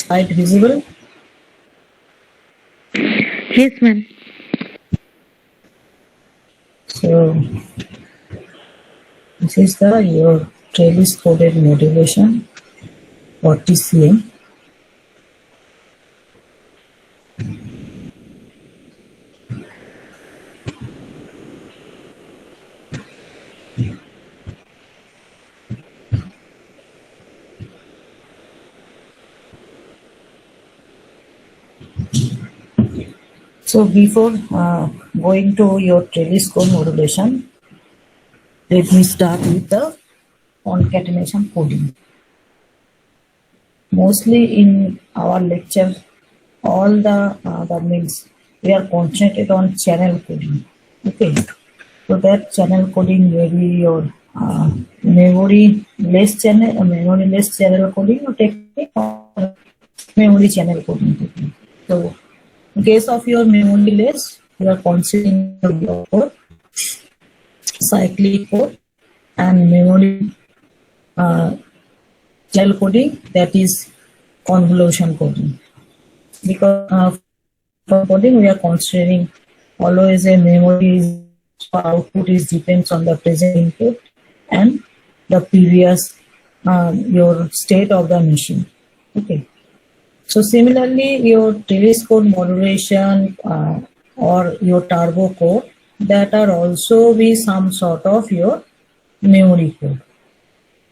slide visible? Yes, ma'am. So this is your trellis coded modulation or TCM. So before going to your trellis code modulation, let me start with the concatenation coding. Mostly in our lecture, all that means we are concentrated on channel coding. Okay, so that channel coding may be your memory less channel coding or technique, or memory channel coding technique. So in case of your memory less, you are considering your code, cyclic code, and memory channel coding, that is convolution coding. Because for coding, we are considering always a memory output is depends on the present input and the previous your state of the machine. Okay. So similarly, your trellis code modulation or your turbo code, that are also be some sort of your memory code.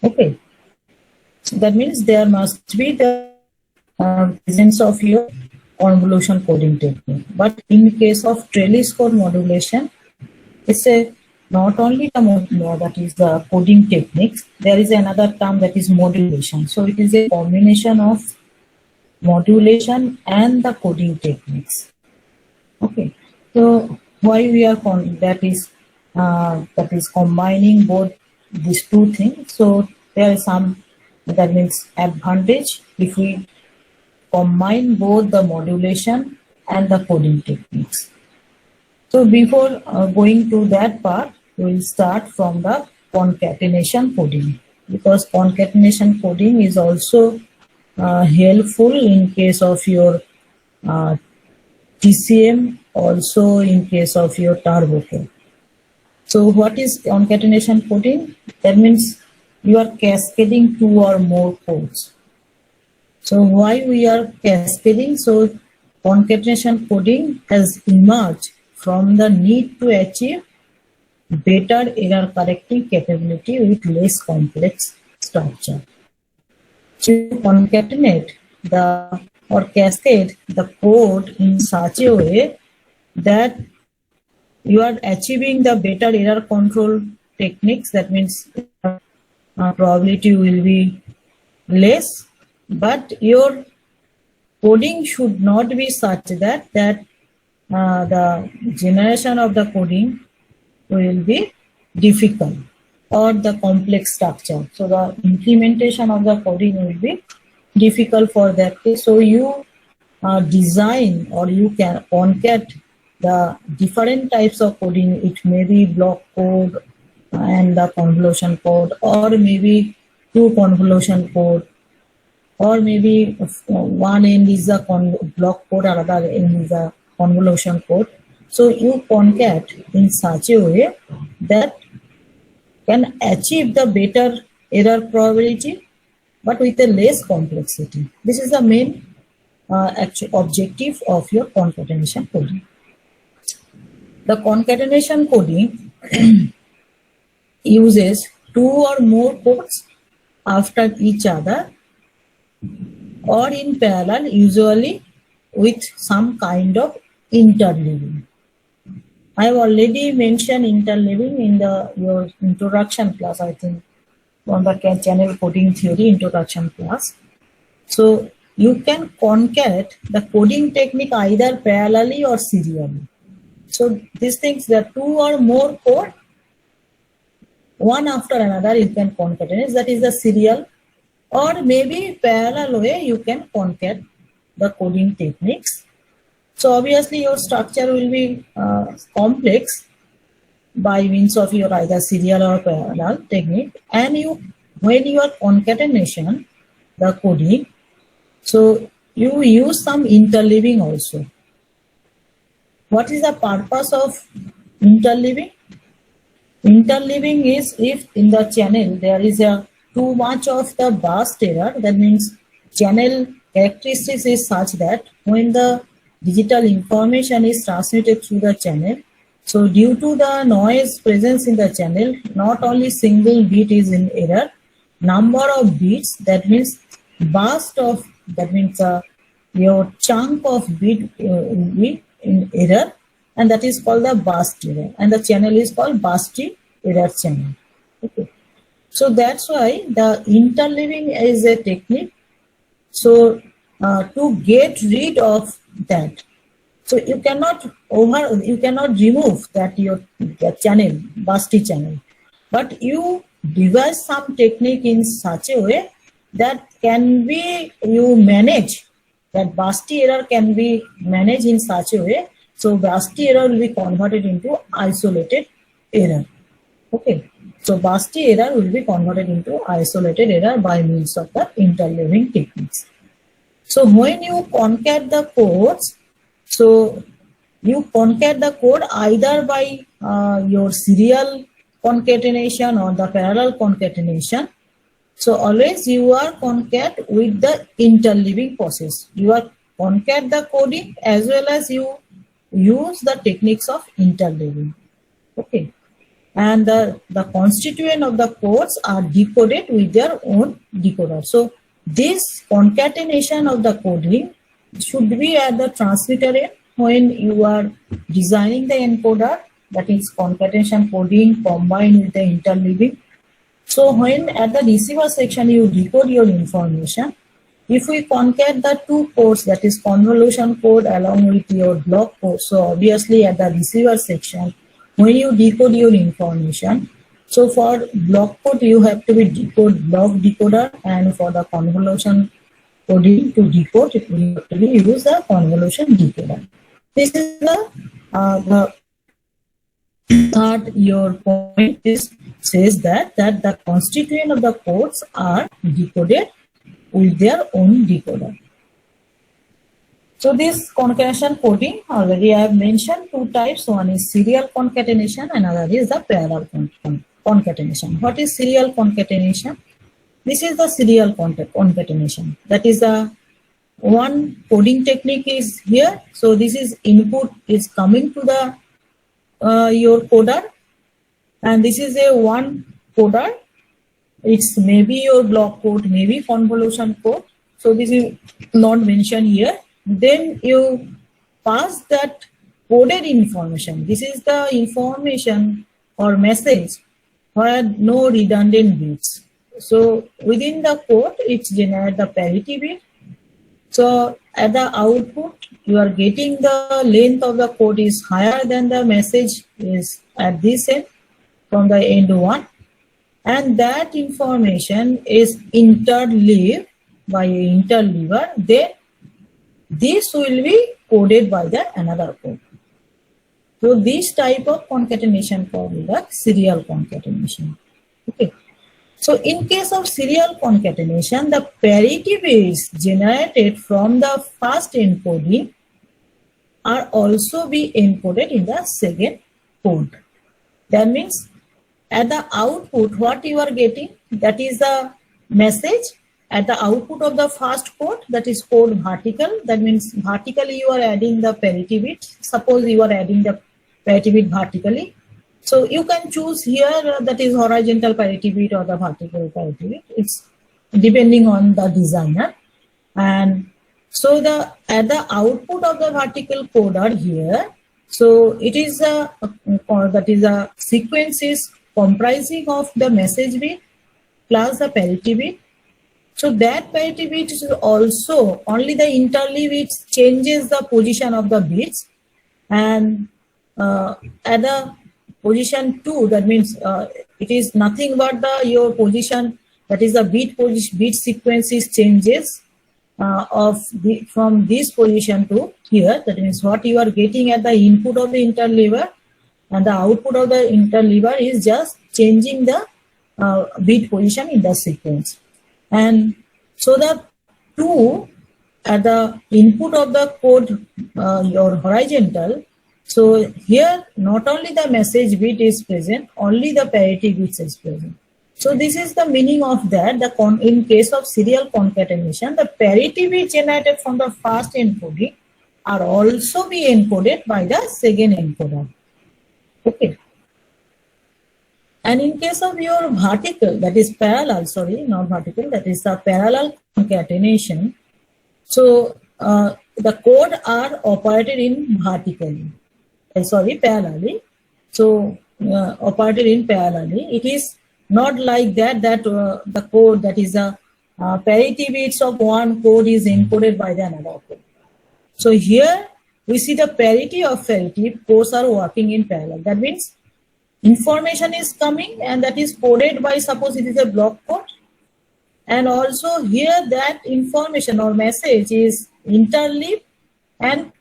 Okay. So that means there must be the presence of your convolution coding technique. But in case of trellis code modulation, it's not only that is the coding techniques, there is another term that is modulation. So it is a combination of modulation and the coding techniques. Okay, so why we are that is combining both these two things. So there is some, that means advantage if we combine both the modulation and the coding techniques. So before going to that part, we will start from the concatenation coding, because concatenation coding is also helpful in case of your TCM, also in case of your turbo code. So what is concatenation coding? That means you are cascading two or more codes. So why we are cascading? So concatenation coding has emerged from the need to achieve better error correcting capability with less complex structure. To concatenate or cascade the code in such a way that you are achieving the better error control techniques. That means probability will be less, but your coding should not be such that the generation of the coding will be difficult or the complex structure. So the implementation of the coding will be difficult for that case. So you design or you can concat the different types of coding. It may be block code and the convolution code, or maybe two convolution code, or maybe one end is a block code, another end is a convolution code. So you concat in such a way that can achieve the better error probability, but with a less complexity. This is the main actual objective of your concatenation coding. The concatenation coding uses two or more codes after each other or in parallel, usually with some kind of interleaving. I have already mentioned interleaving in your introduction class, I think, on the channel coding theory introduction class. So you can concat the coding technique either parallelly or serially. So these things, there are two or more code, one after another you can concatenate, that is the serial, or maybe parallel way you can concat the coding techniques. So obviously your structure will be complex by means of your either serial or parallel technique, and when you are concatenation the coding, so you use some interleaving also. What is the purpose of interleaving? Interleaving is if in the channel there is a too much of the burst error, that means channel characteristics is such that when the digital information is transmitted through the channel, so due to the noise presence in the channel, not only single bit is in error, number of bits, that means burst of, that means your chunk of bit will be in error, and that is called the burst error, and the channel is called bursty error channel. Okay, so that's why the interleaving is a technique. So to get rid of that, so you cannot remove that your channel, bursty channel, but you devise some technique in such a way that can be you manage that bursty error can be managed in such a way. So bursty error will be converted into isolated error. Okay, so bursty error will be converted into isolated error by means of the interleaving techniques. So when you concat the codes, so you concat the code either by your serial concatenation or the parallel concatenation. So always you are concat with the interleaving process. You are concat the coding as well as you use the techniques of interleaving. Okay, and the constituent of the codes are decoded with their own decoder. So this concatenation of the coding should be at the transmitter end when you are designing the encoder, that is concatenation coding combined with the interleaving. So when at the receiver section you decode your information, if we concat the two codes, that is convolution code along with your block code, so obviously at the receiver section when you decode your information, so for block code you have to be decode block decoder, and for the convolution coding to decode it will have to be use the convolution decoder. This is the third your point is says that the constituent of the codes are decoded with their own decoder. So this concatenation coding already I have mentioned two types. One is serial concatenation, another is the parallel concatenation. What is serial concatenation? This is the serial concatenation. That is the one coding technique is here. So this is input is coming to the your coder, and this is a one coder. It's maybe your block code, maybe convolution code. So this is not mentioned here. Then you pass that coded information. This is the information or message where no redundant bits. So within the code, it generates the parity bit. So at the output, you are getting the length of the code is higher than the message is at this end from the end one. And that information is interleaved by an interleaver. Then this will be coded by the another code. So this type of concatenation called the serial concatenation. Okay. So in case of serial concatenation, the parity bits generated from the first encoding are also be encoded in the second code. That means at the output, what you are getting, that is the message. At the output of the first code, that is code vertical. That means vertically you are adding the parity bit. Suppose you are adding the parity bit vertically. So you can choose here that is horizontal parity bit or the vertical parity bit. It's depending on the designer. And so at the output of the vertical coder here, so it is a sequence is comprising of the message bit plus the parity bit. So that parity bit is also only the interleave it changes the position of the bits, and at the position 2, that means it is nothing but your position, that is the bit sequences changes from this position to here. That means what you are getting at the input of the interleaver and the output of the interleaver is just changing the bit position in the sequence. And so the two at the input of the code, your horizontal, so here not only the message bit is present, only the parity bits is present. So this is the meaning of that. In case of serial concatenation, the parity bit generated from the first encoding are also be encoded by the second encoder. Okay. And in case of your vertical, that is parallel, sorry, not vertical, that is the parallel concatenation. So the code are operated in vertically, parallelly. So operated in parallelly. It is not like that the code, that is the parity bits of one code is encoded by the another code. So here we see the parity of parity codes are working in parallel. That means information is coming and that is coded by, suppose it is a block code, and also here that information or message is interleaved and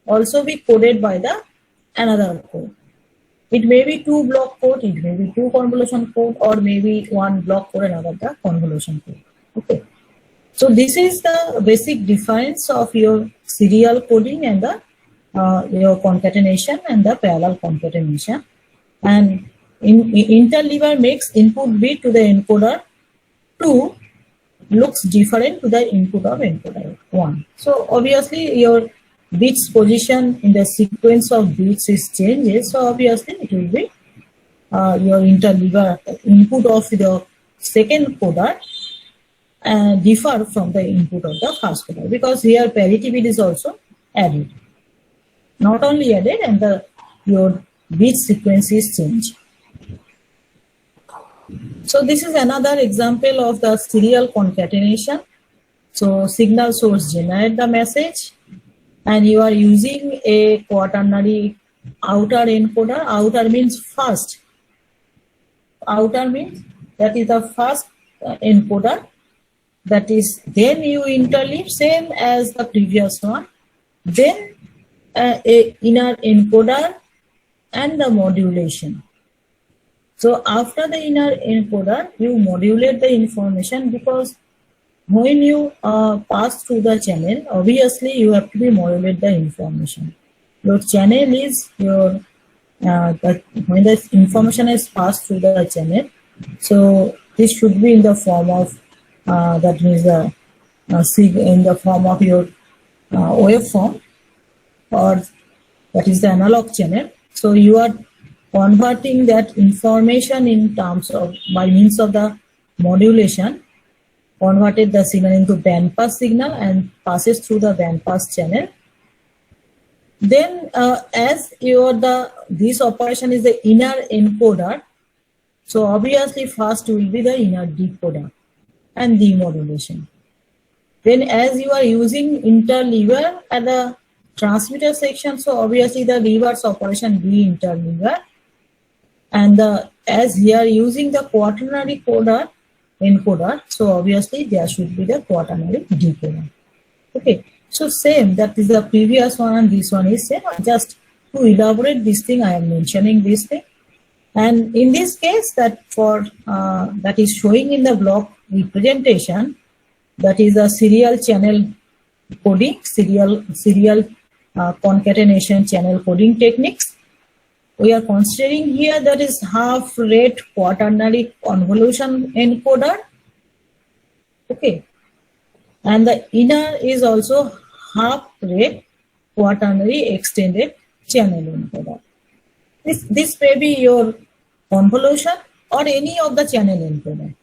also be coded by the another code. It may be two block code, it may be two convolution code, or maybe one block code and another the convolution code. Okay. So this is the basic difference of your serial coding and the your concatenation and the parallel concatenation. And interleaver makes input bit to the encoder 2 looks different to the input of encoder 1. So obviously your bits position in the sequence of bits is changes. So obviously it will be your interleaver input of the second coder differ from the input of the first coder, because here parity bit is also added. Not only added, and your bit sequence is changed. So this is another example of the serial concatenation. So signal source generate the message, and you are using a quaternary outer encoder. Outer means first. Outer means that is the first encoder. That is, then you interleave same as the previous one. Then a inner encoder and the modulation. So after the inner encoder, you modulate the information, because when you pass through the channel, obviously you have to be modulate the information. Your channel is your when the information is passed through the channel. So this should be in the form of that means in the form of your waveform, or that is the analog channel. So you are converting that information in terms of, by means of the modulation, converted the signal into band pass signal and passes through the band pass channel. Then as this operation is the inner encoder, so obviously first will be the inner decoder and demodulation. Then as you are using interleaver at the transmitter section, so obviously the reverse operation be interleaver, and as we are using the quaternary encoder, so obviously there should be the quaternary decoder. Okay, so same, that is the previous one and this one is same. Just to elaborate this thing, I am mentioning this thing. And in this case, that for that is showing in the block representation, that is a serial channel coding, serial concatenation channel coding techniques. We are considering here that is half rate quaternary convolution encoder. Okay, and the inner is also half rate quaternary extended channel encoder. This may be your convolution or any of the channel encoder.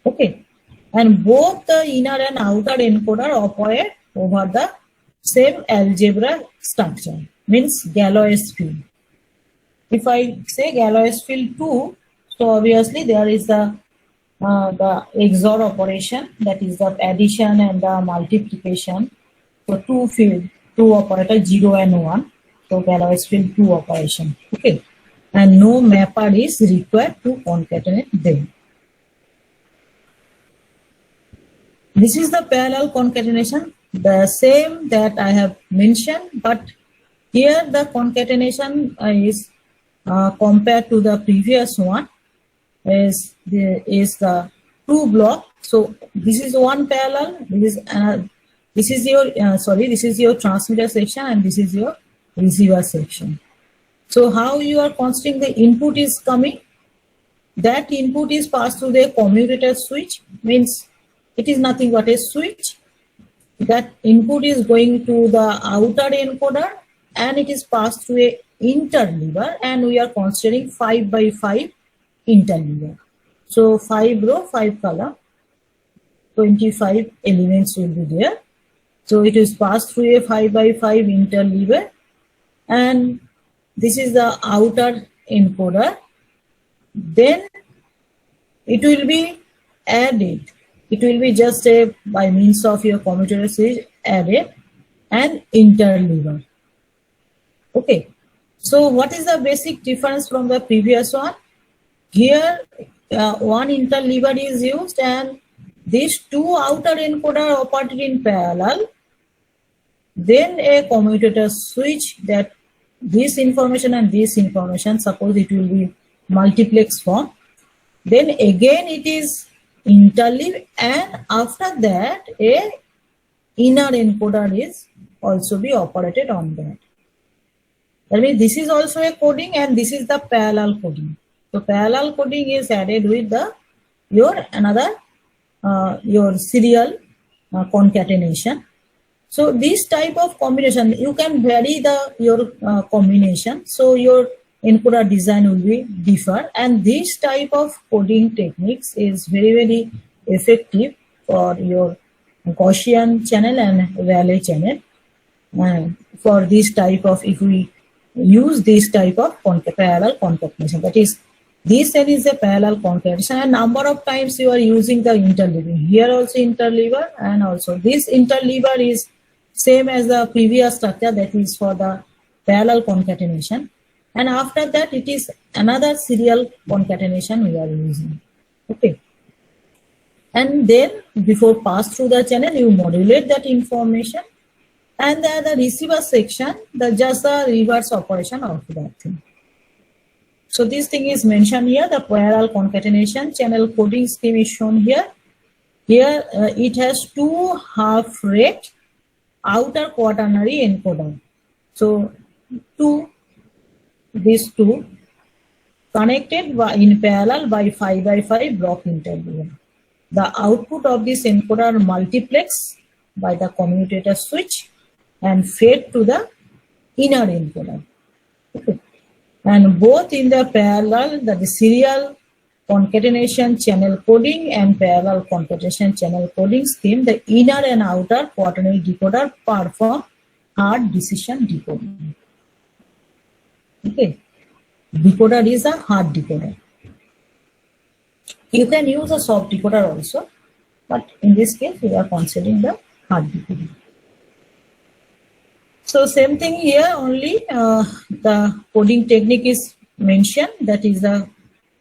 Okay, and both the inner and outer encoder operate over the same algebra structure, means Galois field. If I say Galois field 2, so obviously there is the XOR operation, that is the addition and the multiplication. So two operator 0 and 1. So Galois field 2 operation. Okay, and no mapper is required to concatenate them. This is the parallel concatenation, the same that I have mentioned, but here the concatenation is compared to the previous one is the two block. So this is one parallel, this is This is your this is your transmitter section and this is your receiver section. So how you are considering the input is coming? That input is passed through the commutator switch, means it is nothing but a switch. That input is going to the outer encoder and it is passed through a interleaver, and we are considering 5x5 interleaver. So 5 row, 5 column, 25 elements will be there. So it is passed through a 5x5 interleaver, and this is the outer encoder. Then it will be added. It will be just a by means of your commutator switch added and interleaver. Okay. So what is the basic difference from the previous one? Here one interleaver is used and these two outer encoder operated in parallel. Then a commutator switch, that this information and this information, suppose it will be multiplex form. Then again it is interleave, and after that a inner encoder is also be operated on that. That means this is also a coding and this is the parallel coding. So parallel coding is added with the your serial concatenation. So this type of combination, you can vary your combination. So your encoder design will be differ, and this type of coding techniques is very, very effective for your Gaussian channel and Rayleigh channel. For this type of, if we use this type of parallel concatenation, that is, this cell is a parallel concatenation, and number of times you are using the interleaving. Here also interleaver, and also this interleaver is same as the previous structure, that is for the parallel concatenation. And after that it is another serial concatenation we are using. Okay. And then before pass through the channel, you modulate that information, and the receiver section, just the reverse operation of that thing. So this thing is mentioned here, the parallel concatenation channel coding scheme is shown here. Here it has two half rate outer quaternary encoder. So these two connected in parallel by 5x5 block interleaver. The output of this encoder multiplex by the commutator switch and fed to the inner encoder. Okay. And both in the parallel, the serial concatenation channel coding and parallel concatenation channel coding scheme, the inner and outer quaternary decoder perform hard decision decoding. Okay, decoder is a hard decoder. You can use a soft decoder also, but in this case we are considering the hard decoder. So same thing here, only the coding technique is mentioned, that is the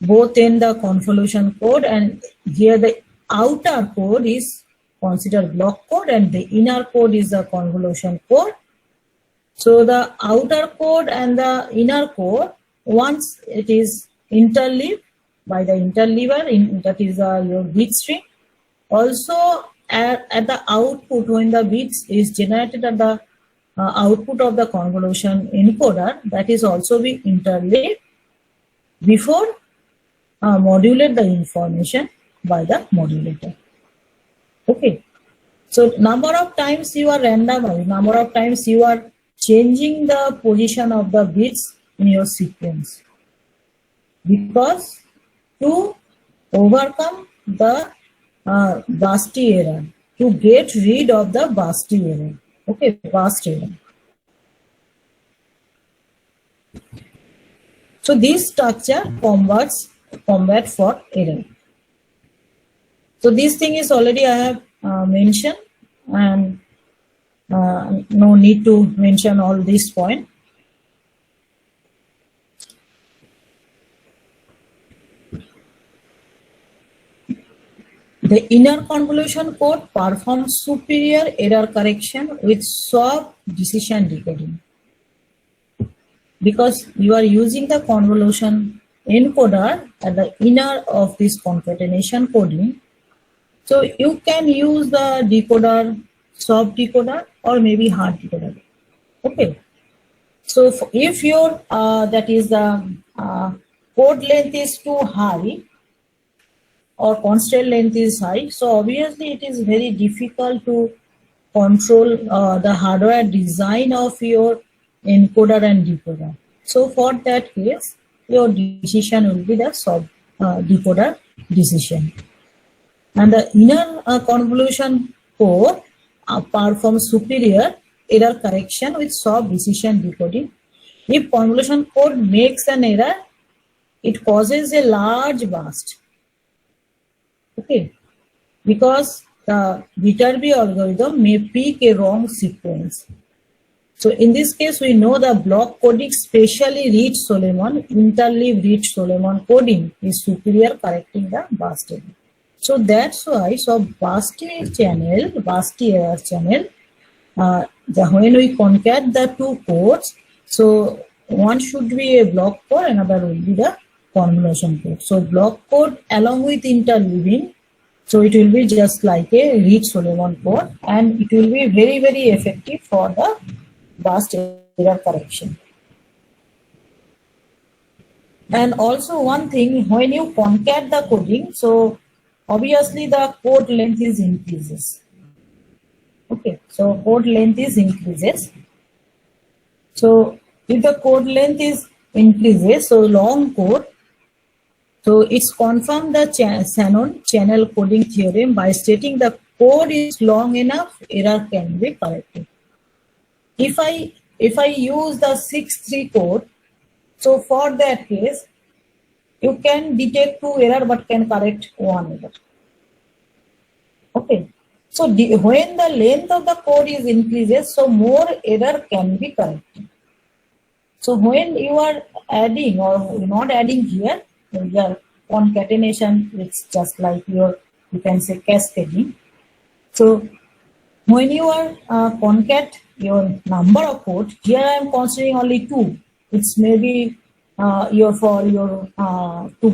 both in the convolution code, and here the outer code is considered block code and the inner code is the convolution code. So the outer code and the inner code, once it is interleaved by the interleaver, that is your bit string. Also at the output, when the bits is generated at the output of the convolution encoder, that is also be interleaved before modulate the information by the modulator. Okay. So number of times you are randomized, number of times you are changing the position of the bits in your sequence, because to overcome the Basti error, to get rid of the Basti error. Okay, Basti error. So this structure combat for error. So this thing is already I have mentioned, and no need to mention all this point. The inner convolution code performs superior error correction with soft decision decoding, because you are using the convolution encoder at the inner of this concatenation coding. So you can use the decoder soft decoder or maybe hard decoder. Okay. So if your that is the code length is too high or constant length is high, so obviously it is very difficult to control the hardware design of your encoder and decoder. So for that case, your decision will be the soft decoder decision. And the inner convolution core performs superior error correction with soft decision decoding. If convolution core makes an error, it causes a large burst. Okay, because the Viterbi algorithm may pick a wrong sequence. So in this case, we know the block coding, especially Reed-Solomon, interleave Reed-Solomon coding is superior correcting the burst error. So that's why burst error channel, when we concat the two codes, so one should be a block code, another will be the convolution code. So block code along with interleaving, so it will be just like a Reed-Solomon code, and it will be very, very effective for the burst error correction. And also one thing, when you concat the coding, so obviously the code length is increases. Okay, so code length is increases. So if the code length is increases, so long code, so it's confirmed the Shannon channel coding theorem by stating the code is long enough, error can be corrected. If I use the 6-3 code, so for that case, you can detect 2 error but can correct 1 error. Okay. So when the length of the code is increases, so more error can be corrected. So when you are adding or not adding here, your concatenation, it's just like your, you can say cascading. So when you are concat your number of codes, here I am considering only 2. It's maybe to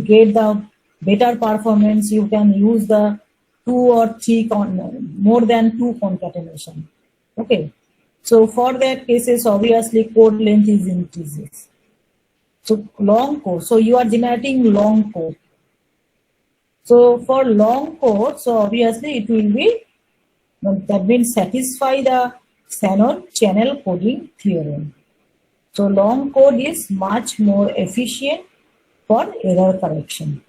get the better performance, you can use the 2 or 3 more than 2 concatenation. Okay. So for that cases, obviously code length is increases. So long code. So you are generating long code. So for long code, so obviously it will be, that means satisfy the Shannon channel coding theorem. So long code is much more efficient for error correction.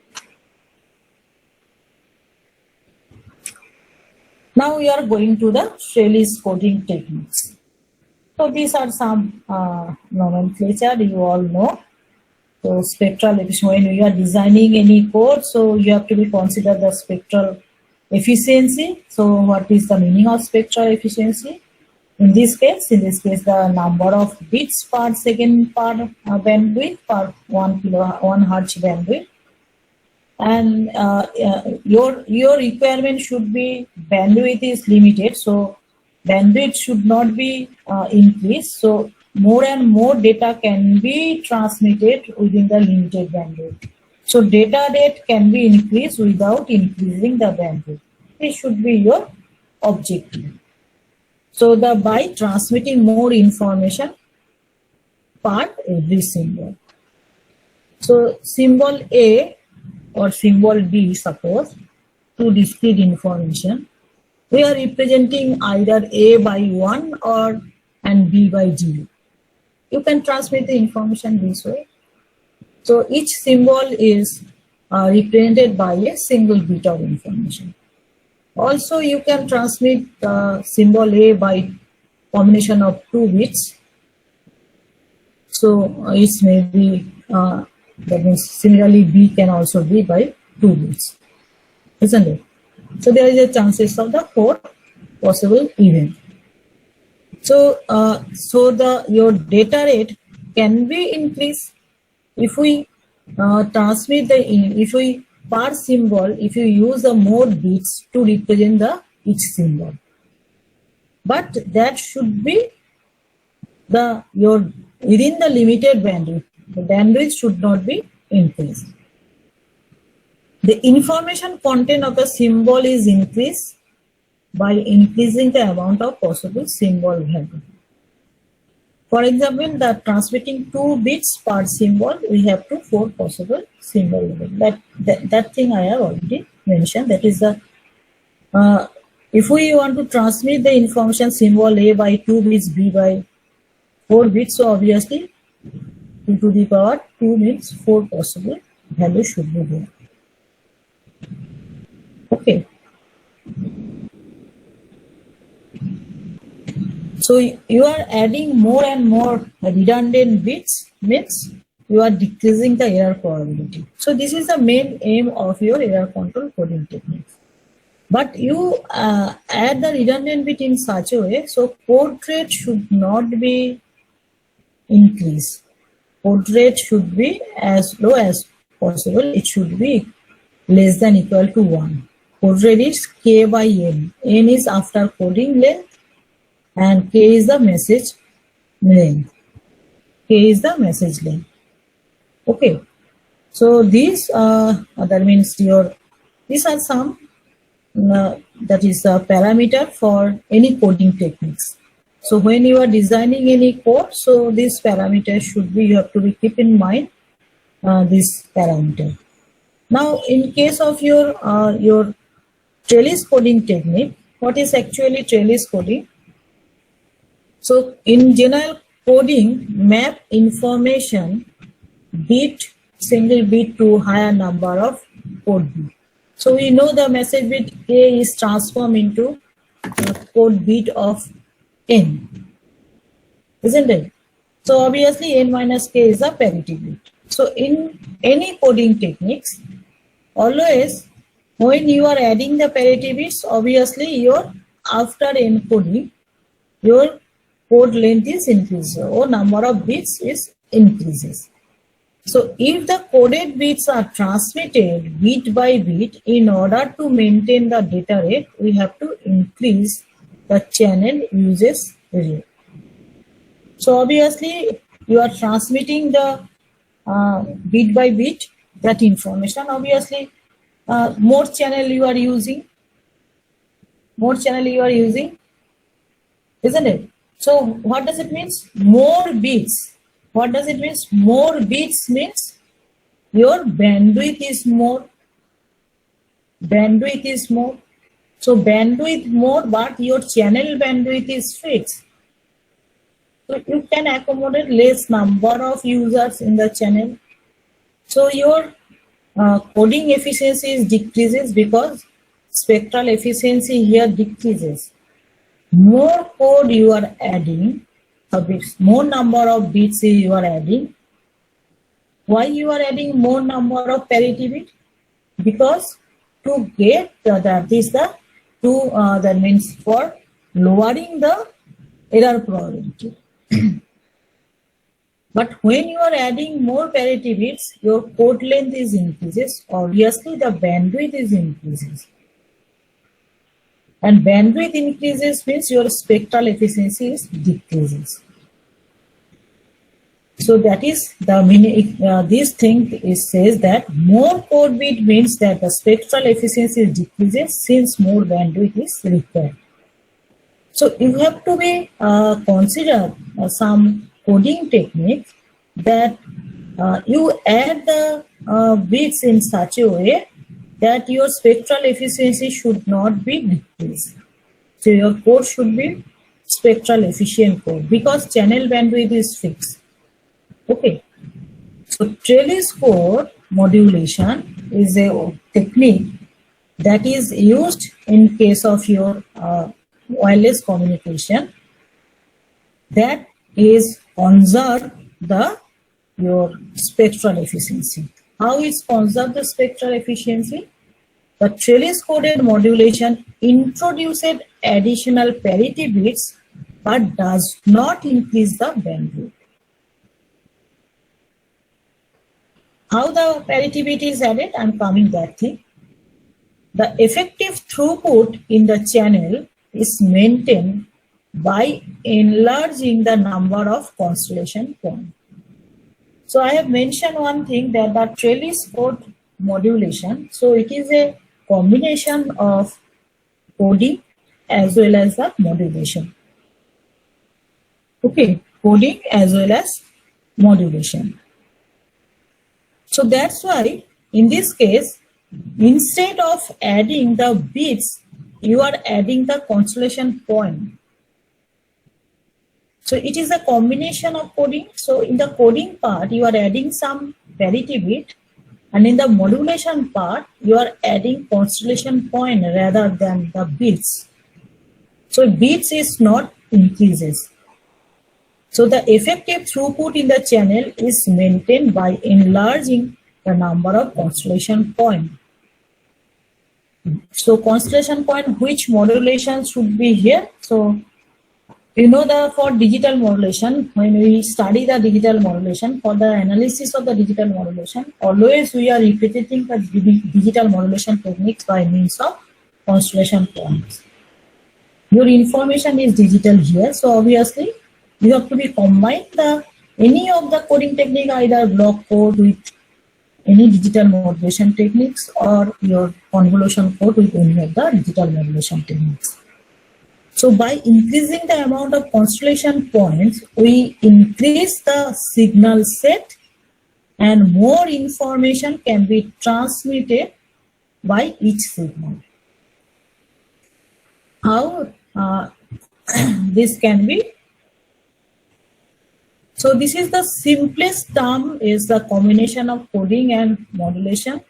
Now we are going to the Strelitz coding techniques. So these are some nomenclature you all know. So spectral efficiency, when you are designing any code, so you have to be consider the spectral efficiency. So what is the meaning of spectral efficiency? In this case, the number of bits per second per bandwidth per 1 Hz bandwidth. And your requirement should be bandwidth is limited, so bandwidth should not be increased. So more and more data can be transmitted within the limited bandwidth. So data rate can be increased without increasing the bandwidth. This should be your objective. So by transmitting more information per every symbol. So symbol A or symbol B, suppose, two discrete information, we are representing either A by 1 and B by 0. You can transmit the information this way. So each symbol is represented by a single bit of information. Also, you can transmit symbol A by combination of 2 bits. So it may be, that means similarly B can also be by 2 bits, isn't it? So there is a chances of the 4 possible event. So your data rate can be increased if we transmit per symbol, if you use the more bits to represent each symbol. But that should be within the limited bandwidth. The bandwidth should not be increased. The information content of the symbol is increased. by increasing the amount of possible symbol value. For example, the transmitting 2 bits per symbol, we have to 4 possible symbol level. That thing I have already mentioned. That is the if we want to transmit the information symbol A by 2 bits, B by 4 bits, so obviously 2 to the power 2 means 4 possible values should be there. Okay. So you are adding more and more redundant bits, means you are decreasing the error probability. So this is the main aim of your error control coding techniques. But you add the redundant bit in such a way, so code rate should not be increased. Code rate should be as low as possible. It should be less than equal to 1. Code rate is k by n. N is after coding length and k is the message length. K is the message length. Okay. So these that means these are some that is a parameter for any coding techniques. So when you are designing any code, so this parameter should be, you have to be keep in mind this parameter. Now in case of your trellis coding technique, what is actually trellis coding? So in general coding, map information single bit to higher number of code bit. So we know the message bit A is transformed into a code bit of n, isn't it? So obviously n minus k is a parity bit. So in any coding techniques, always when you are adding the parity bits, obviously after encoding, your code length is increases or number of bits is increases. So if the coded bits are transmitted bit by bit, in order to maintain the data rate, we have to increase the channel uses rate. So obviously you are transmitting the bit by bit that information. Obviously more channel you are using, isn't it? So what does it mean? More bits. What does it mean? More bits means your bandwidth is more. Bandwidth is more. So bandwidth more, but your channel bandwidth is fixed. So you can accommodate less number of users in the channel. So your coding efficiency decreases because spectral efficiency here decreases. More code you are adding, more number of bits you are adding. Why you are adding more number of parity bit? Because to get that means for lowering the error probability. But when you are adding more parity bits, your code length is increases. Obviously, the bandwidth is increases. And bandwidth increases means your spectral efficiency is decreases. So that is the meaning. This thing says that more code bit means that the spectral efficiency decreases since more bandwidth is required. So you have to be consider some coding techniques that you add the bits in such a way that your spectral efficiency should not be decreased. So your code should be spectral efficient code because channel bandwidth is fixed. Okay. So trellis code modulation is a technique that is used in case of your wireless communication that is conserve your spectral efficiency. How is conserve the spectral efficiency? The trellis coded modulation introduced additional parity bits but does not increase the bandwidth. How the parity bit is added? I am coming that thing. The effective throughput in the channel is maintained by enlarging the number of constellation points. So I have mentioned one thing that the trellis code modulation. So it is a combination of coding as well as the modulation. Okay, coding as well as modulation. So that's why in this case, instead of adding the bits, you are adding the constellation point. So it is a combination of coding. So in the coding part, you are adding some parity bit, and in the modulation part, you are adding constellation point rather than the bits. So bits is not increases. So the effective throughput in the channel is maintained by enlarging the number of constellation point. So constellation point, which modulation should be here? So you know that for digital modulation, when we study the digital modulation, for the analysis of the digital modulation, always we are repeating the digital modulation techniques by means of constellation points. Your information is digital here, so obviously you have to be combined any of the coding technique, either block code with any digital modulation techniques or your convolution code with any of the digital modulation techniques. So by increasing the amount of constellation points, we increase the signal set and more information can be transmitted by each signal. How this can be? So this is the simplest term, is the combination of coding and modulation.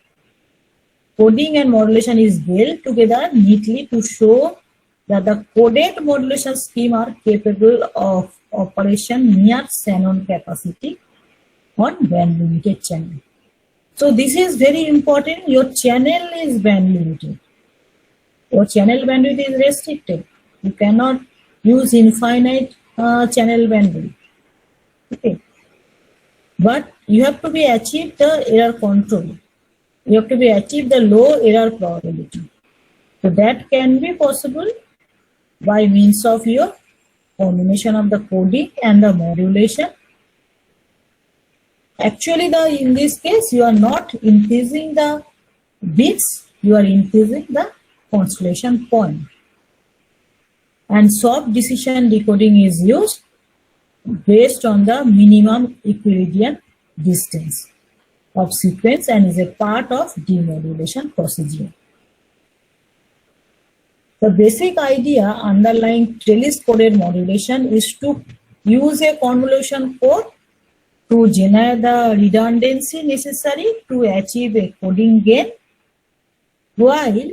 Coding and modulation is built together neatly to show that the coded modulation scheme are capable of operation near Shannon capacity on band limited channel. So this is very important. Your channel is band limited. Your channel bandwidth is restricted. You cannot use infinite channel bandwidth. Okay. But you have to be achieve the error control. You have to be achieve the low error probability. So that can be possible by means of your combination of the coding and the modulation. Actually, in this case, you are not increasing the bits, you are increasing the constellation point. And soft decision decoding is used based on the minimum Euclidean distance of sequence and is a part of demodulation procedure. The basic idea underlying trellis coded modulation is to use a convolution code to generate the redundancy necessary to achieve a coding gain while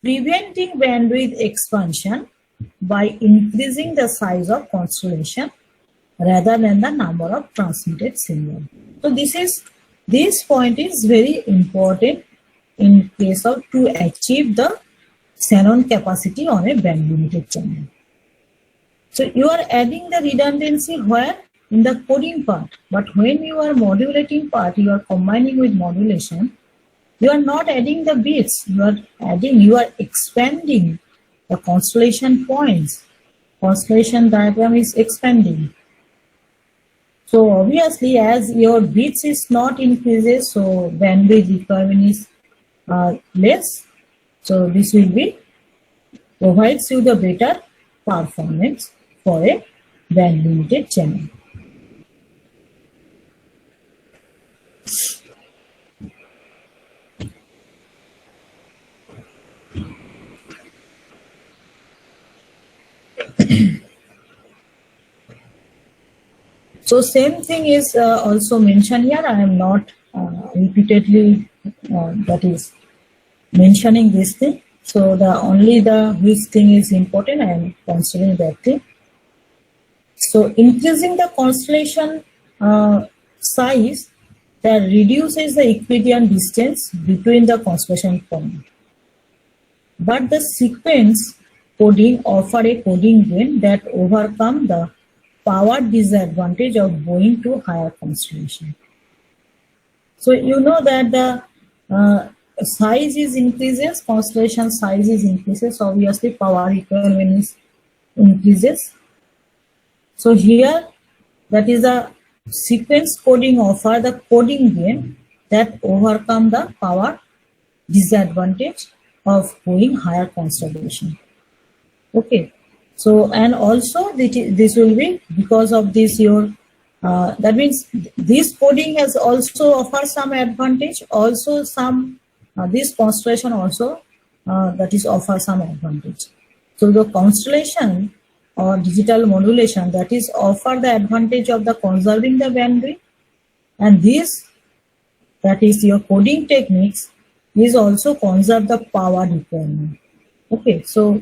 preventing bandwidth expansion by increasing the size of constellation rather than the number of transmitted signals. So this point is very important in case of to achieve the Shannon capacity on a band limited channel. So you are adding the redundancy where? In the coding part. But when you are modulating part, you are combining with modulation, you are not adding the bits, you are expanding the constellation points. Constellation diagram is expanding. So obviously as your bits is not increases, so bandwidth requirement is less. So this will be provides you the better performance for a band limited channel. So same thing is also mentioned here. I am not repeatedly that is mentioning this thing. So only which thing is important, I am considering that thing. So increasing the constellation size that reduces the Euclidean distance between the constellation point. But the sequence coding offer a coding gain that overcome the power disadvantage of going to higher constellation. So you know that the size is increases, constellation size is increases, obviously power requirement is increases. So here that is a sequence coding offer the coding gain that overcome the power disadvantage of going higher constellation. Okay. So, and also this will be because of this your, that means this coding has also offer some advantage, also some, this constellation also, that is offer some advantage. So the constellation or digital modulation, that is offer the advantage of the conserving the bandwidth, and this, that is your coding techniques, is also conserve the power requirement. Okay, so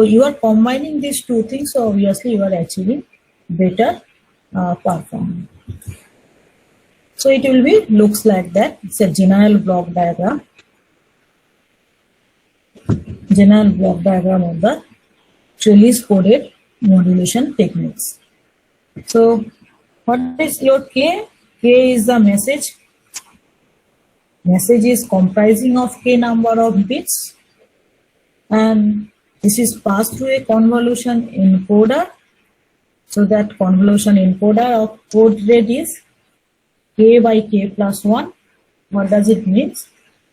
you are combining these two things, so obviously you are achieving better performance. So it will be looks like that. It's a general block diagram. General block diagram of the trellis coded modulation techniques. So what is your K? K is the message. Message is comprising of K number of bits, and this is passed through a convolution encoder. So that convolution encoder of code rate is K by K plus 1. What does it mean?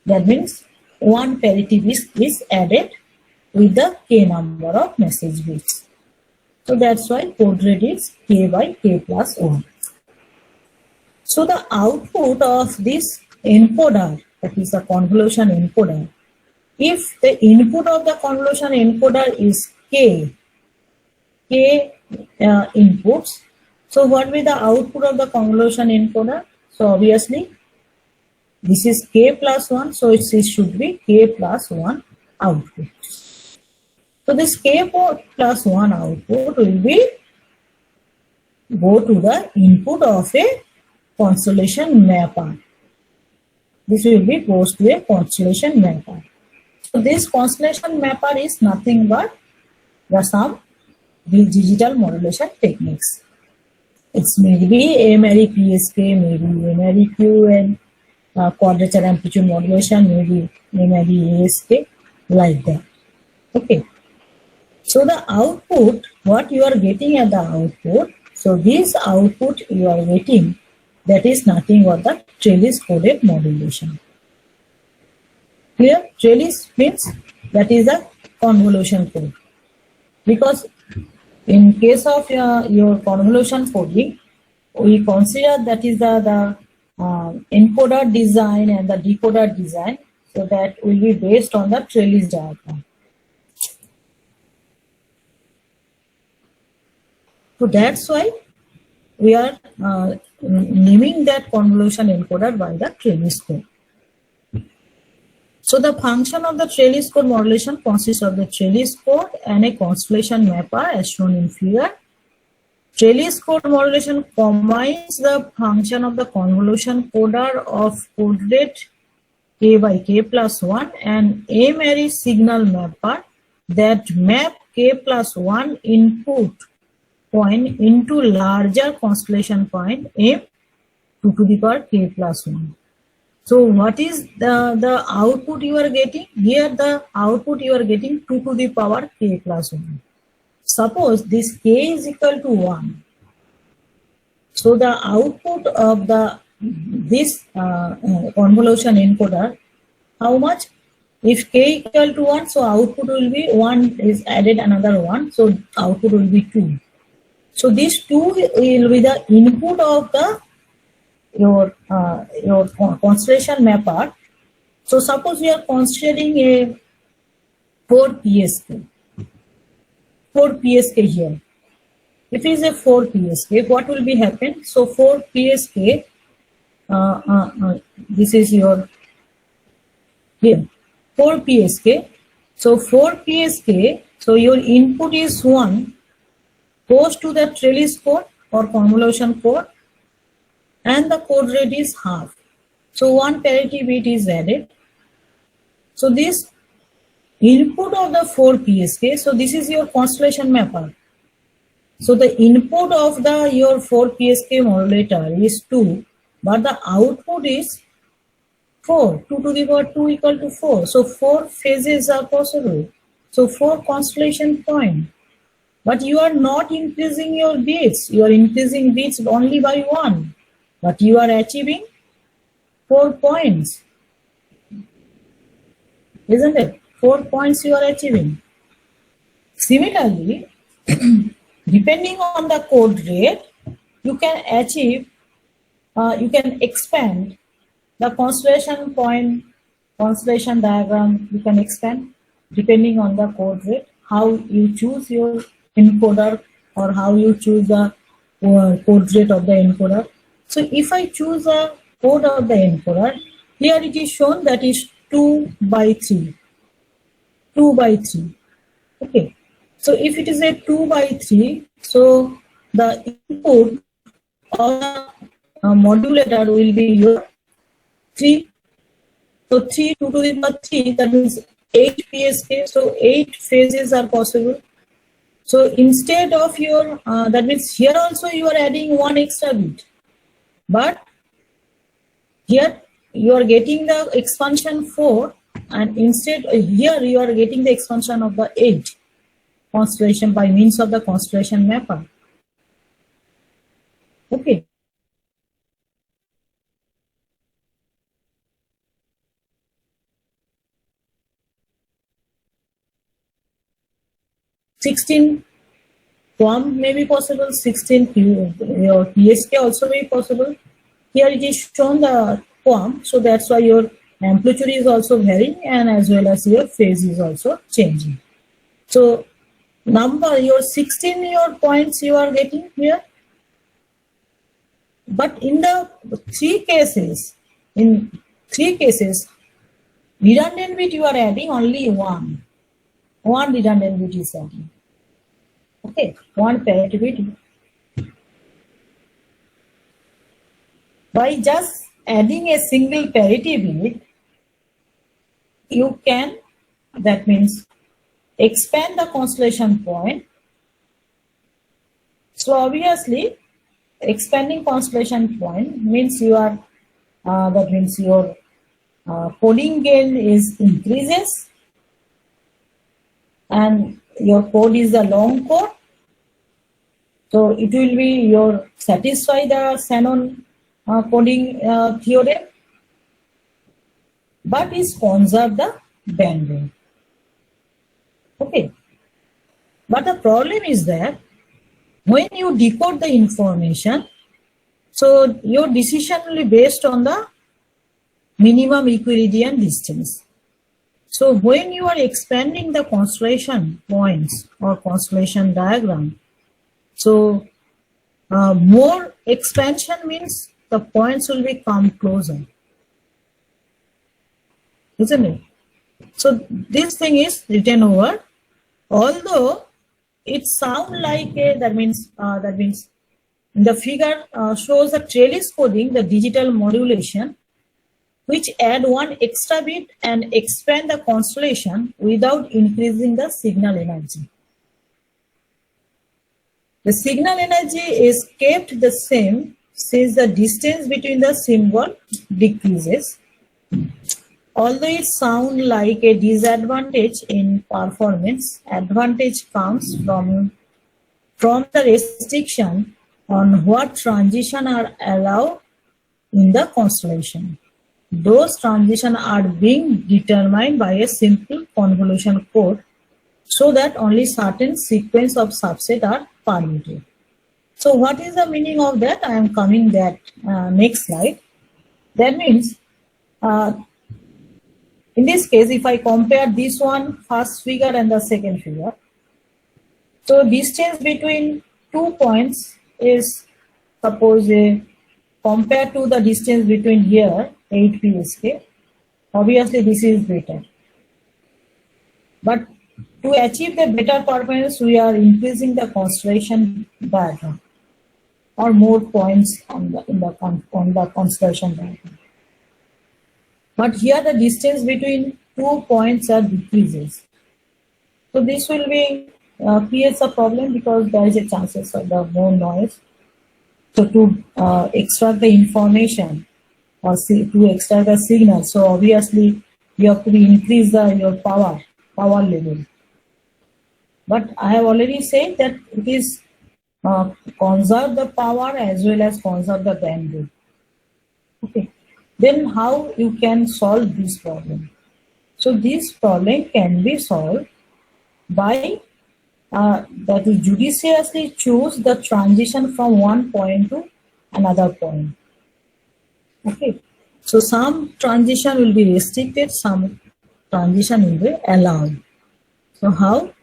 That means one parity bit is added with the K number of message bits. So that's why code rate is K by K plus 1. So the output of this encoder, that is the convolution encoder, if the input of the convolution encoder is K inputs, so what will be the output of the convolution encoder? So obviously this is K plus 1, so it should be K plus 1 output. So this K plus 1 output will be go to the input of a constellation mapper. This will be goes to a constellation mapper. So this constellation mapper is nothing but some digital modulation techniques. It's maybe A-Mary PSK, maybe A-Mary QN, quadrature amplitude modulation, maybe A-Mary ASK, like that. Okay. So the output, what you are getting at the output, so this output you are getting, that is nothing but the trellis coded modulation. Clear? Trellis means that is a convolution code. Because in case of your convolution coding, we consider that is the encoder design and the decoder design, so that will be based on the trellis diagram. So that's why we are naming that convolution encoder by the trellis code. So the function of the trellis code modulation consists of the trellis code and a constellation mapper as shown in figure. Trellis code modulation combines the function of the convolution coder of code rate K by K plus 1 and A-Mary signal mapper that map K plus 1 input point into larger constellation point M 2 to the power K plus 1. So what is the output you are getting? Here the output you are getting 2 to the power K plus 1. Suppose this K is equal to 1. So the output of this convolution encoder, how much? If K equal to 1, so output will be 1 is added another 1, so output will be 2. So this 2 will be the input of the your constellation mapper. So suppose we are considering a 4 PSK. 4 PSK here. If it is a 4 PSK, what will be happen? So 4 PSK, this is your here 4 PSK. So 4 PSK, so your input is 1, goes to the trellis code or convolution code, and the code rate is half. So one parity bit is added. So this input of the 4 PSK, so this is your constellation mapper. So the input of your 4 PSK modulator is 2, but the output is 4. 2 to the power 2 equal to 4. So 4 phases are possible. So 4 constellation points. But you are not increasing your bits. You are increasing bits only by 1. But you are achieving 4 points. Isn't it? 4 points you are achieving. Similarly, depending on the code rate, you can achieve, you can expand the constellation point, constellation diagram, you can expand depending on the code rate, how you choose your encoder or how you choose the code rate of the encoder. So if I choose a code of the encoder, here it is shown that is 2 by 3. 2 by 3. Okay. So if it is a 2 by 3, so the input of the modulator will be your 3. So 3 2 to the power 3, that means 8 PSK. So 8 phases are possible. So instead of your, that means here also you are adding 1 extra bit. But here you are getting the expansion 4, and instead here you are getting the expansion of the 8 constellation by means of the constellation mapper. Okay. $16 QAM may be possible, 16 your PSK also may be possible. Here it is shown the QAM, so that's why your amplitude is also varying and as well as your phase is also changing. So number, your 16 your points you are getting here. But in the in three cases, redundant bit you are adding only one redundant bit is adding. Okay, one parity bit. By just adding a single parity bit, you can, that means, expand the constellation point. So obviously, expanding constellation point means you are, that means your coding gain is increases, and your code is a long code. So it will be your satisfy the Shannon coding theorem, but is conserve the bandwidth. Okay. But the problem is that when you decode the information, so your decision will be based on the minimum Euclidean distance. So when you are expanding the constellation points or constellation diagram, so more expansion means the points will become closer, isn't it? So this thing is written over, although it sounds like a, that means the figure shows a trellis coding, the digital modulation, which add one extra bit and expand the constellation without increasing the signal energy. The signal energy is kept the same since the distance between the symbol decreases. Although it sounds like a disadvantage in performance, advantage comes from the restriction on what transition are allowed in the constellation. Those transitions are being determined by a simple convolution code so that only certain sequence of subset are permitted. So what is the meaning of that? I am coming that next slide. That means in this case, if I compare this one first figure and the second figure, so distance between 2 points is, suppose compared to the distance between here 8 PSK, obviously this is better. But to achieve the better performance, we are increasing the constellation diagram or more points on the constellation diagram. But here the distance between 2 points are decreases. So this will be creates a problem because there is a chances of the more noise. So to extract the information or to extract the signal, so obviously you have to increase your power level. But I have already said that it is conserve the power as well as conserve the bandwidth. Okay. Then how you can solve this problem? So this problem can be solved by that is judiciously choose the transition from one point to another point. Okay, so some transition will be restricted, some transition will be allowed. So how?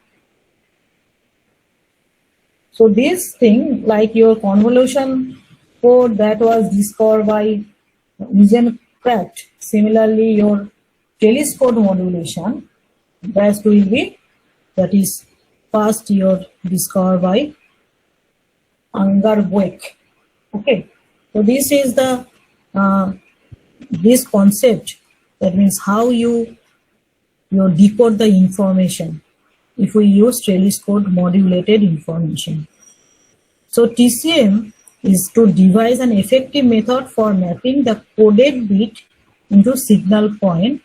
So this thing, like your convolution code that was discovered by Eisenkrat, similarly your trellis code modulation, that will be, that is first your discovered by Anger-Boeck. Okay, so this is the this concept, that means how you decode the information if we use trellis code modulated information. So TCM is to devise an effective method for mapping the coded bit into signal point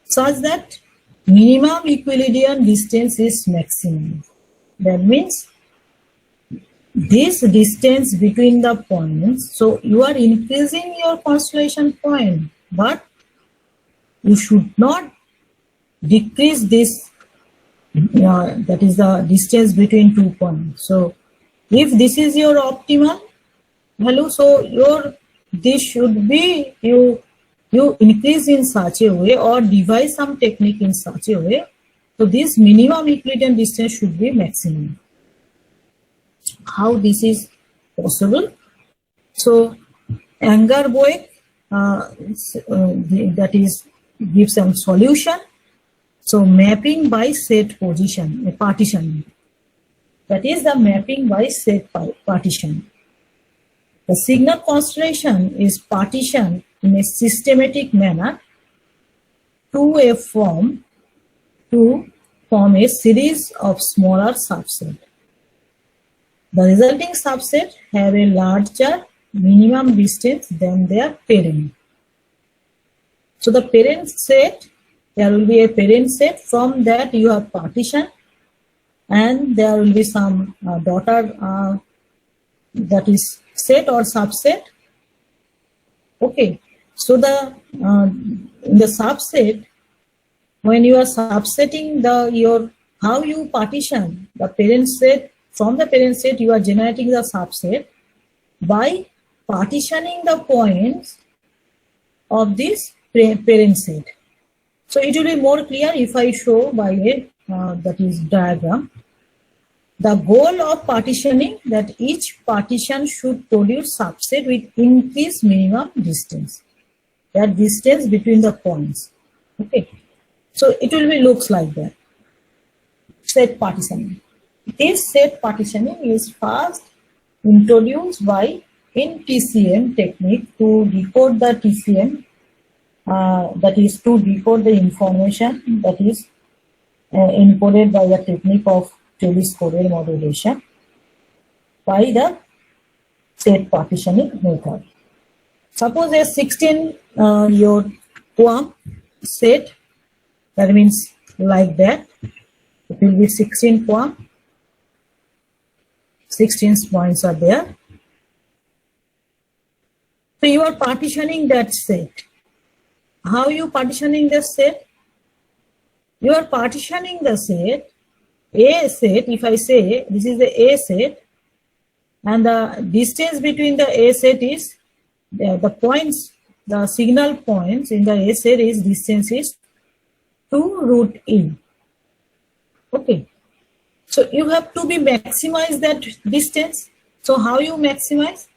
such that minimum Euclidean distance is maximum. That means this distance between the points, so you are increasing your constellation point, but you should not decrease this, that is the distance between 2 points. So if this is your optimal value, so this should be, you increase in such a way or devise some technique in such a way, so this minimum Euclidean distance should be maximum. How this is possible? So Anger-Boeck, that is gives some solution. So mapping by set position, a partition. That is the mapping by set partition. The signal constellation is partitioned in a systematic manner to form a series of smaller subsets. The resulting subset have a larger minimum distance than their parent. So the parent set, there will be a parent set, from that you have partition, and there will be some daughter, that is set or subset. Okay, so in the subset, when you are subsetting how you partition the parent set, from the parent set you are generating the subset by partitioning the points of this parent set. So it will be more clear if I show by a that is diagram. The goal of partitioning, that each partition should produce subset with increased minimum distance, that distance between the points. Okay, so it will be looks like that. Set partitioning. This set partitioning is first introduced by in TCM technique to decode the TCM, that is to decode the information that is encoded by the technique of trellis coded modulation by the set partitioning method. Suppose a 16 your QAM set, that means like that, it will be 16 QAM, 16 points are there. So you are partitioning that set. How you partitioning the set? You are partitioning the set, A set, if I say this is the A set, and the distance between the A set is, the points, the signal points in the A set is, distance is 2 root E. Okay. So you have to be maximize that distance. So how you maximize?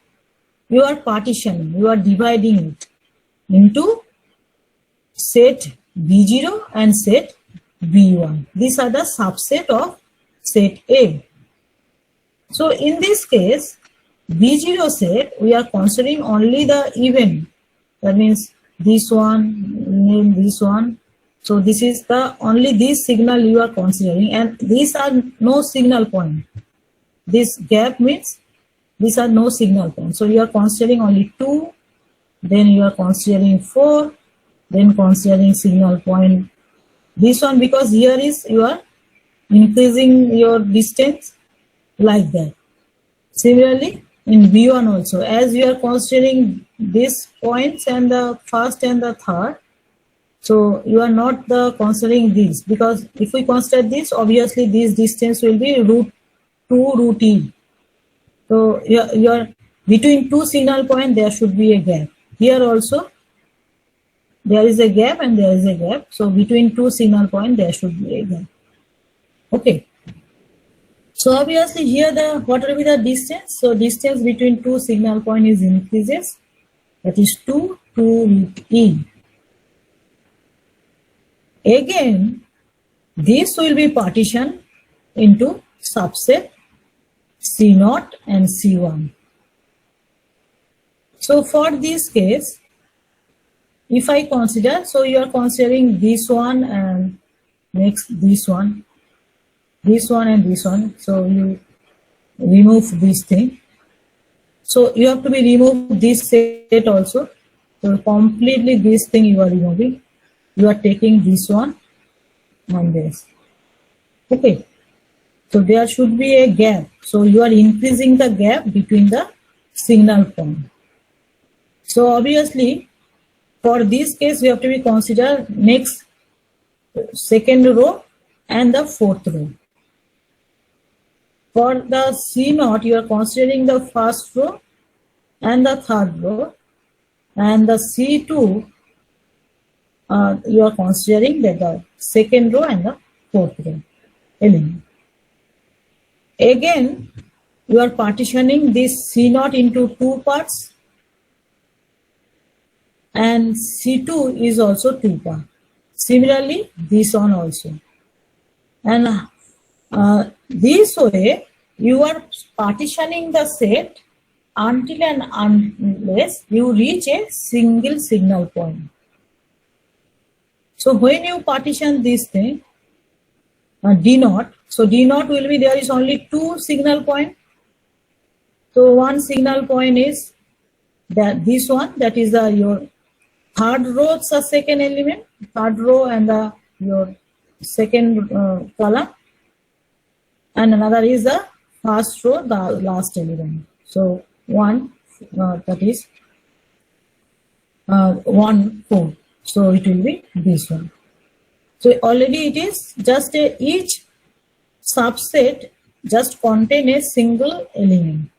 You are partitioning, you are dividing it into set B0 and set B1. These are the subset of set A. So in this case, B0 set, we are considering only the even. That means this one, this one. So this is the only this signal you are considering, and these are no signal point. This gap means these are no signal point. So you are considering only 2, then you are considering 4, then considering signal point this one, because here is you are increasing your distance like that. Similarly in B1 also, as you are considering these points and the first and the third, So you are not considering this, because if we consider this, obviously this distance will be root 2 root e. So your between two signal point there should be a gap. Here also there is a gap and there is a gap. So between two signal point there should be a gap. Okay. So obviously here what will be the distance? So distance between two signal point is increases. That is 2 root e. Again, this will be partitioned into subset C0 and C1. So for this case, if I consider, so you are considering this one and next this one and this one. So you remove this thing. So you have to be remove this set also. So completely this thing you are removing. You are taking this one and this. Okay. So there should be a gap. So you are increasing the gap between the signal point. So obviously, for this case, we have to be consider next second row and the fourth row. For the C0, you are considering the first row and the third row, and the C2, you are considering the second row and the fourth row element. Again, you are partitioning this C0 into two parts, and C2 is also two parts. Similarly, this one also. And this way, you are partitioning the set until and unless you reach a single signal point. So when you partition this thing, D0, so D0 will be, there is only two signal point. So one signal point is that this one, that is your third row, the second element, third row and your second column, and another is the first row, the last element. So one, that is 1, 4. So it will be this one. So already it is just each subset just contain a single element.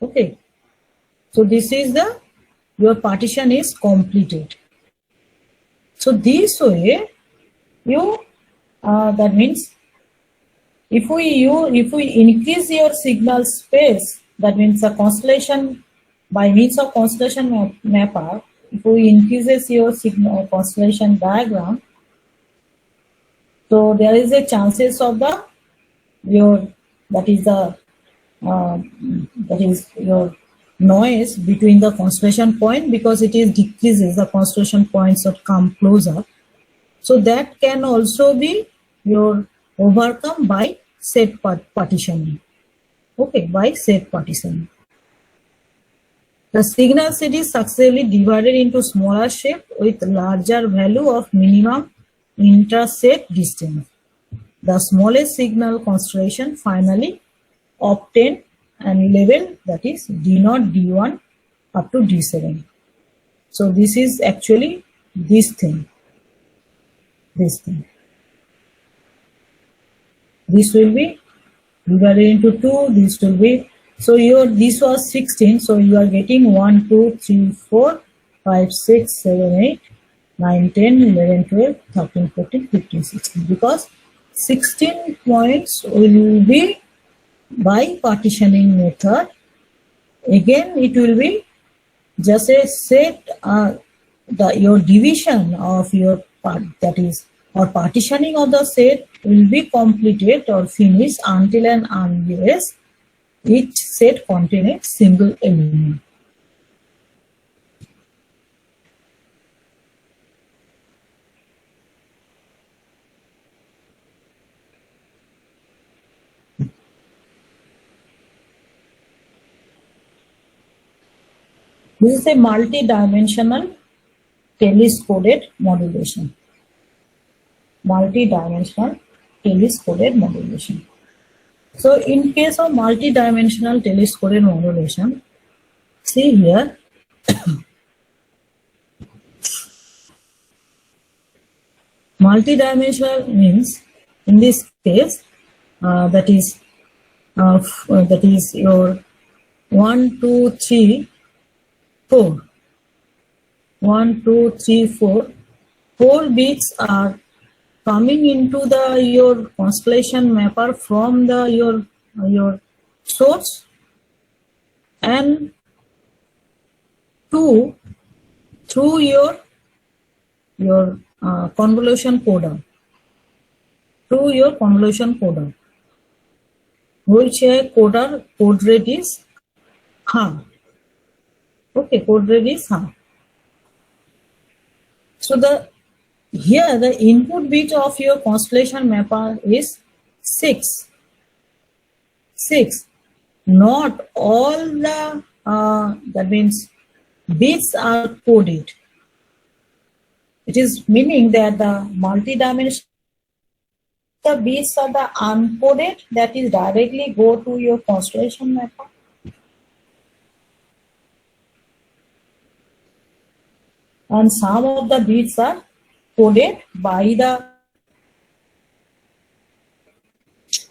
Okay. So this is your partition is completed. So this way, you that means if we increase your signal space, that means a constellation by means of constellation mapper. If we increases your signal constellation diagram, so there is a chances of your noise between the constellation point, because it is decreases, the constellation points that come closer. So that can also be your overcome by set partitioning. Okay, by set partitioning. The signal set is successfully divided into smaller shape with larger value of minimum inter-set distance. The smallest signal constellation finally obtained and level, that is D0, D1 up to D7. So this is actually this thing. This thing. This will be divided into 2. This will be, so this was 16. So you are getting 1, 2, 3, 4, 5, 6, 7, 8, 9, 10, 11, 12, 13, 14, 15, 16. Because 16 points will be by partitioning method. Again, it will be just a set, your division of your part, that is, or partitioning of the set will be completed or finished until and unless each set contains a single element. This is a multi-dimensional telescoded modulation. Multi-dimensional telescoded modulation. So in case of multi-dimensional telescoded modulation, see here, Multidimensional means in this case that is your 1, 2, 3, 4. 1, 2, 3, 4. 4 bits are coming into your constellation mapper from your source, and 2 through your convolution coder, through your convolution coder, which code rate is half. Okay, code rate is half. So here the input bit of your constellation mapper is 6. 6. Not all the that means bits are coded. It is meaning that the multi-dimensional bits are the uncoded, that is directly go to your constellation mapper. And some of the bits are coded by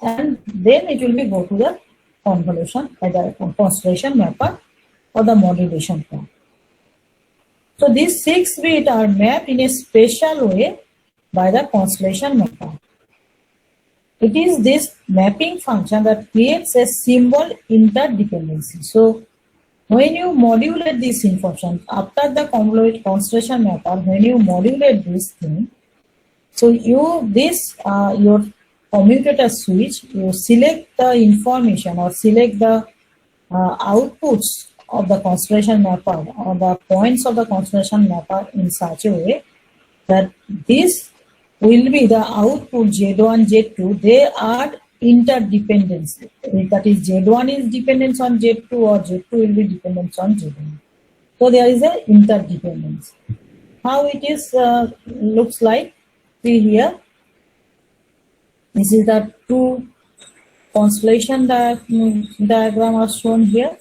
and then it will be go to the convolution, either constellation mapper or the modulation point. So these 6 bits are mapped in a special way by the constellation mapper. It is this mapping function that creates a symbol interdependency. So when you modulate this information after the constellation mapper, when you modulate this thing, so your commutator switch, you select the information or select the outputs of the constellation mapper or the points of the constellation mapper in such a way that this will be the output Z1, Z2, they are interdependency. That is, Z1 is dependence on Z2 or Z2 will be dependence on Z1. So there is a interdependence. How it is looks like, see here. This is the 2 constellation diagram are shown here.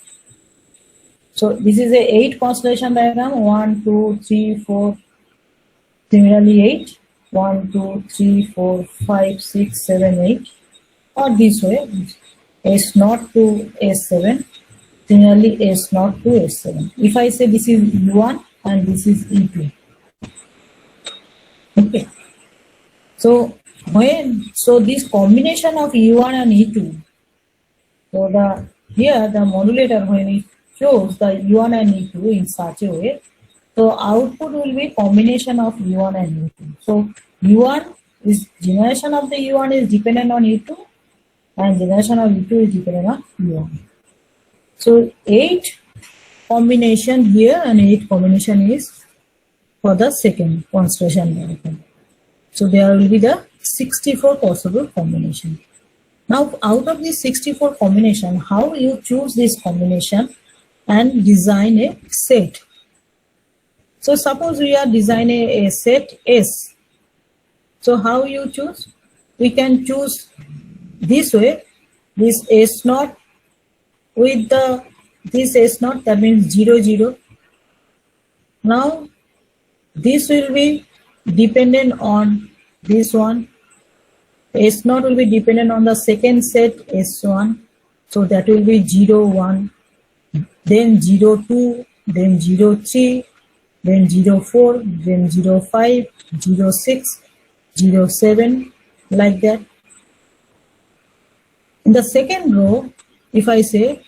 So this is a 8 constellation diagram, 1, 2, 3, 4, similarly 8, 1, 2, 3, 4, 5, 6, 7, 8, or this way, S0 to S7, similarly S0 to S7. If I say this is E1 and this is E2. Okay. So this combination of E1 and E2, so here the modulator, when it shows the E1 and E2 in such a way, so output will be combination of E1 and E2. So E1 is generation of the E1 is dependent on E2 and generation of E2 is dependent on E1. So 8 combination here and 8 combination is for the second constellation diagram. So there will be the 64 possible combination. Now out of this 64 combination, how you choose this combination and design a set. So suppose we are designing a set S. So how you choose? We can choose this way, this S0 with this S0, that means 0, 0. Now this will be dependent on this one. S0 will be dependent on the second set S1. So that will be 0, 1, then 0, 2, then 0, 3, then 0, 4, then 0, 5, 0, 6, 0, 7, like that. In the second row, if I say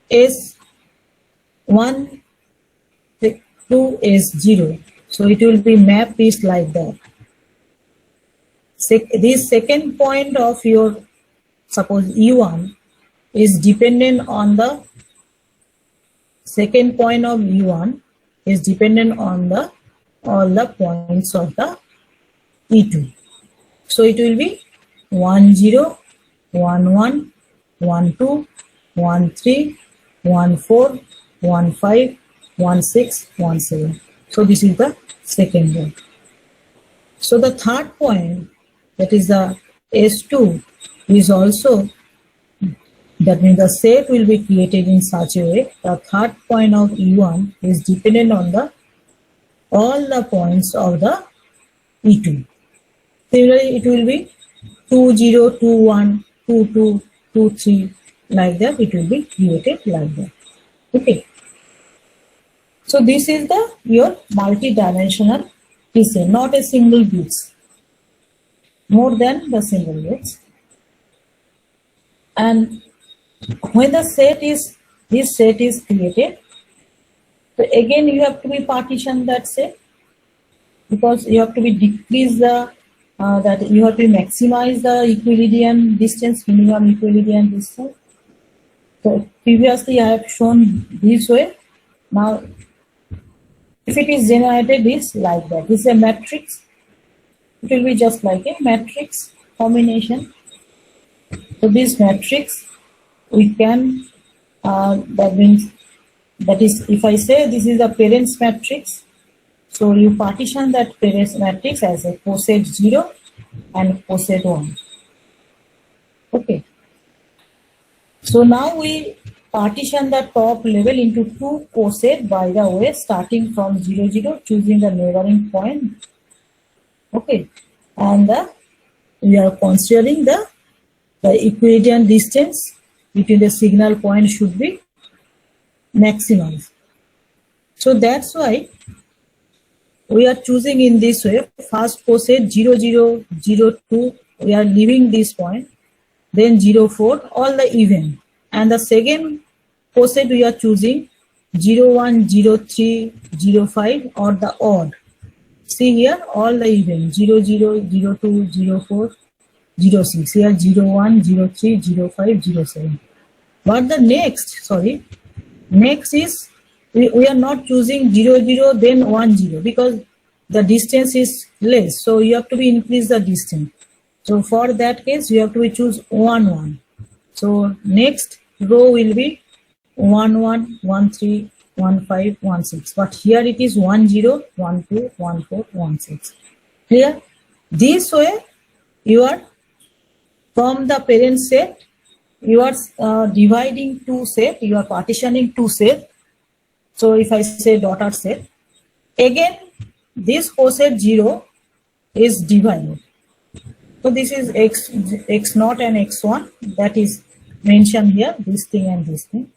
S1 to S0, so it will be mapped is like that. This second point of your, suppose E1 is dependent on the second point of E1 is dependent on all the points of the E2. So it will be 1, 0, 1, 1, 1, 2, 1, 3, 1, 4, 1, 5, 1, 6, 1, 7. So this is the second row. So the third point, that is the S2, is also, that means the set will be created in such a way. The third point of E1 is dependent on all the points of the E2. Similarly, it will be 2, 0, 2, 1, 2, 2, 2, 3, like that. It will be created like that. Okay. So this is the your multi-dimensional picture, not a single bits, more than the single bits. And when the this set is created, so again you have to be partition that set, because you have to be decrease the that you have to maximize the Euclidean distance, minimum Euclidean distance. So previously I have shown this way. Now if it is generated is like that. This is a matrix. It will be just like a matrix combination. So this matrix we can that means, that is, if I say this is a parents matrix, so you partition that parents matrix as a coset 0 and coset 1. Okay. So now we partition the top level into two coset by the way, starting from 0, 0, choosing the neighboring point. Okay. And we are considering the Euclidean distance between the signal point should be maximized. So that's why we are choosing in this way. First coset 0, 0, 0, 2, we are leaving this point, then 0, 4, all the even. And the second coset we are choosing 0, 1, 0, 3, 0, 5 or the odd. See here all the even 0, 0, 0, 2, 0, 4, 0, 6. Here 0, 1, 0, 3, 0, 5, 0, 7. But the next is we are not choosing 0, 0, then 1, 0, because the distance is less. So you have to be increase the distance. So for that case, you have to choose 1, 1. So next row will be 1, 1, 1, 3, 1, 5, 1, 6. But here it is 1, 0, 1, 2, 1, 4, 1, 6. Clear? This way you are from the parent set, you are dividing two set, you are partitioning two set. So if I say daughter set, again this coset 0 is divided. So this is x0 and x1, that is mentioned here, this thing and this thing.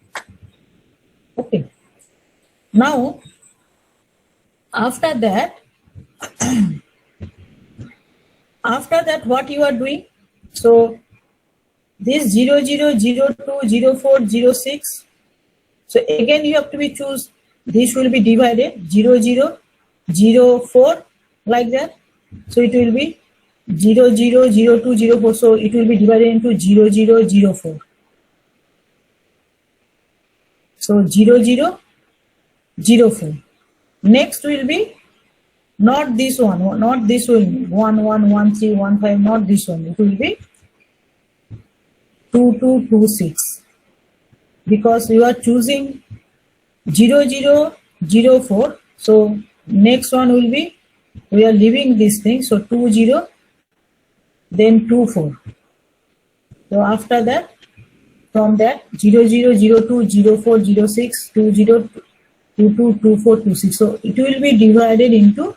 Okay. Now after that what you are doing? So this 0, 0, 0, 2, 0, 4, 0, 6. So again you have to be choose, this will be divided 0, 0, 0, 4 like that. So it will be 0, 0, 0, 2, 0, 4. So it will be divided into 0, 0, 0, 4. So 0, 0, 0, 4. Next will be not this one, not this one, 1, 1, 1, 3, 1, 5, not this one. It will be 2, 2, 2, 6. Because you are choosing 0, 0, 0, 4. So next one will be, we are leaving this thing. So 2, 0, then 2, 4. So after that, from that 0, 0, 0, 2, 0, 4, 0, 6, 2, 0, 2, 2, 2, 4, 2, 6. So it will be divided into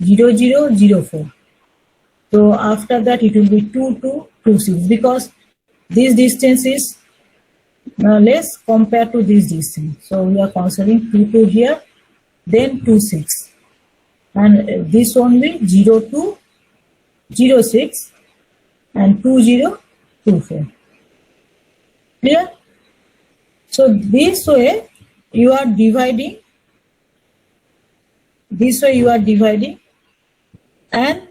0, 0, 0, 4. So after that it will be 2, 2, 2, 6, because this distance is less compared to this distance. So we are considering 2, 2 here, then 2, 6. And this only 0, 2, 0, 6 and 2, 0, 2, 4. Clear? So this way you are dividing. This way you are dividing. And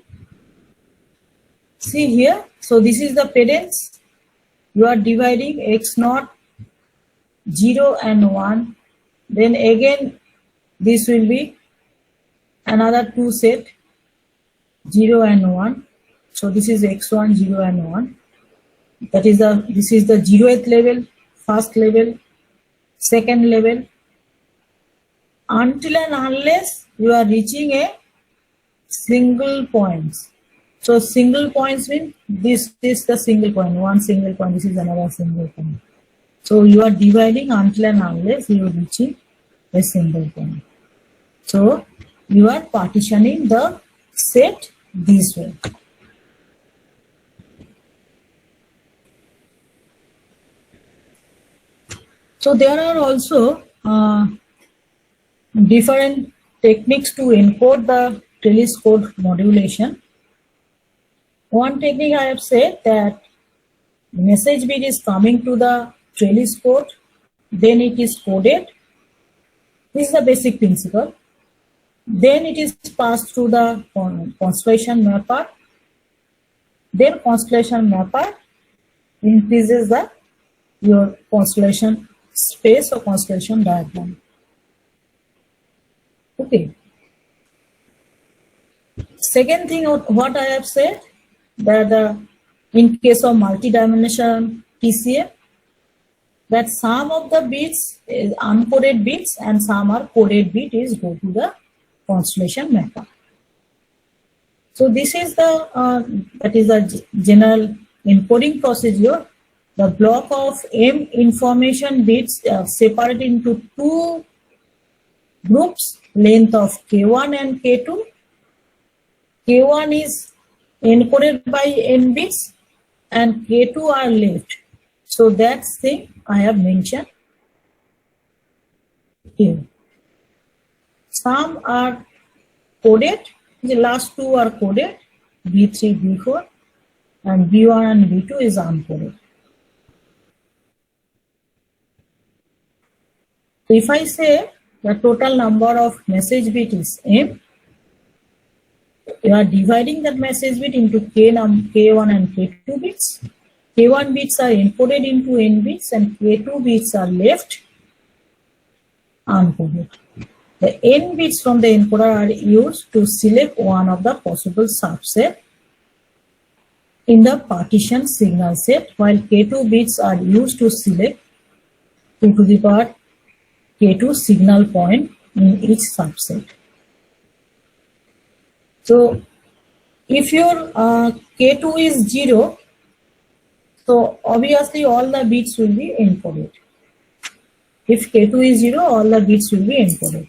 see here. So this is the parents. You are dividing x0, 0 and 1. Then again this will be another two set 0 and 1. So this is x1, 0 and 1. That is this is the 0th level, first level, second level, until and unless you are reaching a single points. So single points mean this is the single point, one single point, this is another single point. So you are dividing until and unless you are reaching a single point. So you are partitioning the set this way. So there are also different techniques to encode the trellis code modulation. One technique I have said that message bit is coming to the trellis code, then it is coded. This is the basic principle. Then it is passed through the constellation mapper. Then constellation mapper increases your constellation space or constellation diagram. Okay. Second thing, what I have said, that in case of multi-dimensional TCA, that some of the bits is uncoded bits and some are coded bits is go to the constellation mapper. So this is that is a general encoding procedure. The block of M information bits separated into two groups, length of K1 and K2. K1 is encoded by N bits and K2 are left. So that's the I have mentioned here. Some are coded, the last two are coded, B3, B4, and B1 and B2 is uncoded. If I say the total number of message bit is M, you are dividing that message bit into K1 and K2 bits. K1 bits are encoded into N bits and K2 bits are left uncoded. The N bits from the encoder are used to select one of the possible subset in the partition signal set, while K2 bits are used to select 2 to the power K2 signal point in each subset. So if your K2 is 0, so obviously all the bits will be encoded. If K2 is 0, all the bits will be encoded.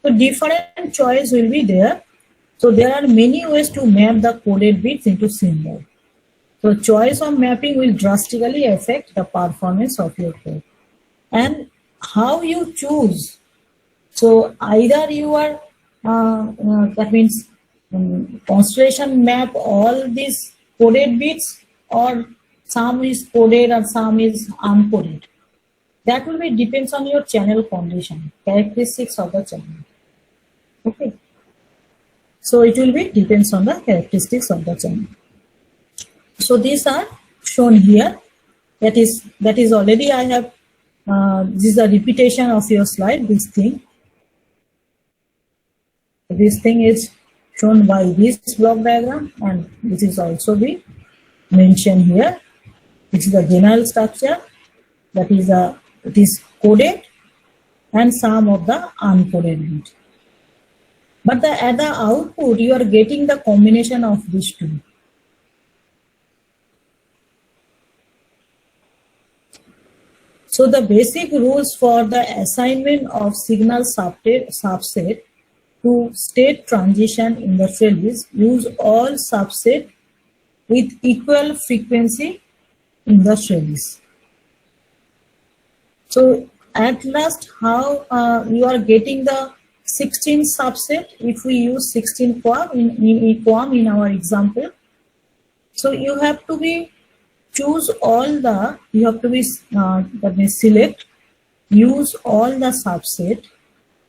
So different choice will be there. So there are many ways to map the coded bits into symbol. So choice of mapping will drastically affect the performance of your code. And how you choose. So either you are, that means constellation map all these coded bits, or some is coded and some is uncoded. That will be depends on your channel condition, characteristics of the channel. Okay. So it will be depends on the characteristics of the channel. So these are shown here. That is already I have. This is a repetition of your slide. This thing is shown by this block diagram, and this is also be mentioned here. This is the general structure. That is it is coded and some of the uncoded bit. But at the output, you are getting the combination of these two. So the basic rules for the assignment of signal subset to state transition in the trellis use all subset with equal frequency in the trellis. So at last, how you are getting the 16 subset if we use 16 QAM in our example. So you have to be choose all the, you have to be that means select, use all the subset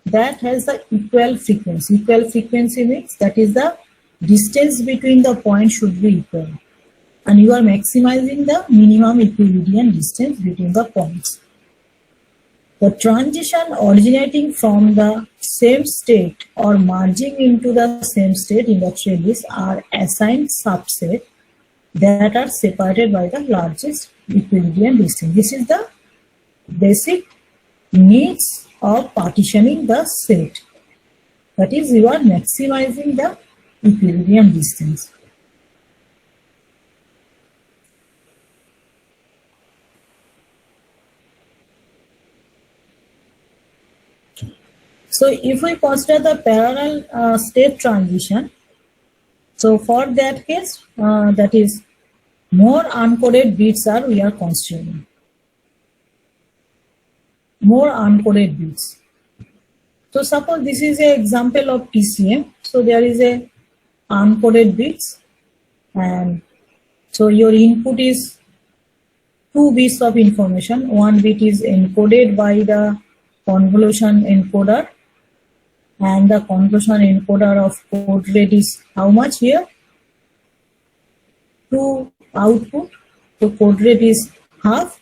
that has the equal frequency. Equal frequency means that is the distance between the points should be equal, and you are maximizing the minimum equilibrium distance between the points. The transition originating from the same state or merging into the same state in the trellis are assigned subset that are separated by the largest equilibrium distance. This is the basic needs of partitioning the set. That is, you are maximizing the equilibrium distance. So if we consider the parallel state transition, so for that case, that is more uncoded bits we are considering. more uncoded bits. So suppose this is an example of TCM. So there is a uncoded bits, and so your input is 2 bits of information. 1 bit is encoded by the convolution encoder, and the convolution encoder of code rate is how much here? 2 output. So code rate is half.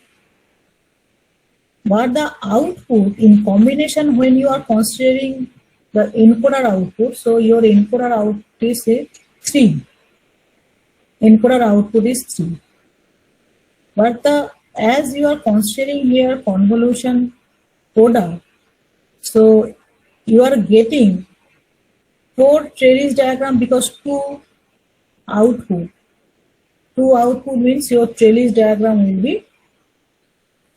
But the output in combination, when you are considering the encoder output, so your encoder output is 3. Encoder output is 3. But as you are considering here convolution coda, so you are getting 4 trellis diagram because 2 output. 2 output means your trellis diagram will be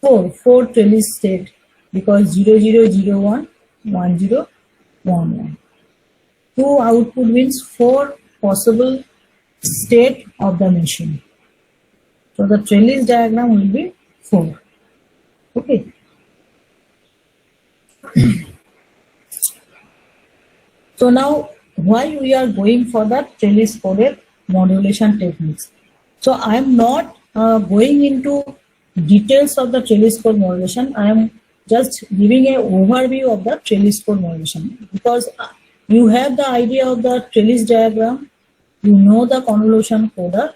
4 trellis state, because 0, 0, 0, 1, 1, 0, 1, 1. 2 output means 4 possible state of the machine. So the trellis diagram will be 4. Okay. So now, why we are going for the trellis coded modulation techniques? So I am not going into details of the trellis code modulation. I am just giving an overview of the trellis code modulation, because you have the idea of the trellis diagram, you know the convolution coda.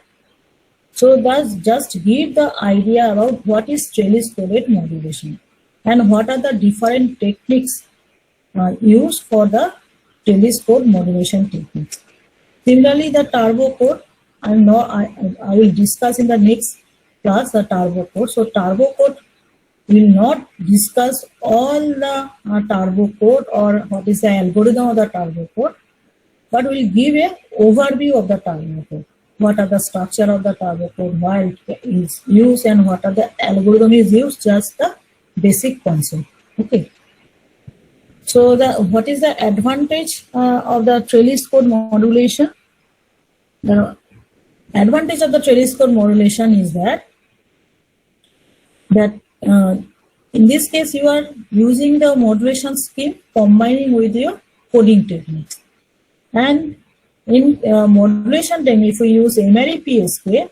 So that's just give the idea about what is trellis coded modulation and what are the different techniques used for the trellis code modulation techniques. Similarly, the turbo code, I will discuss in the next class the turbo code. So turbo code will not discuss all the turbo code or what is the algorithm of the turbo code, but will give a overview of the turbo code. What are the structure of the turbo code, why it is used, and what are the algorithm is used, just the basic concept. Okay. So what is the advantage of the trellis code modulation? The advantage of the trellis code modulation is that in this case you are using the modulation scheme combining with your coding techniques. And in modulation technique, if we use MRE PSK,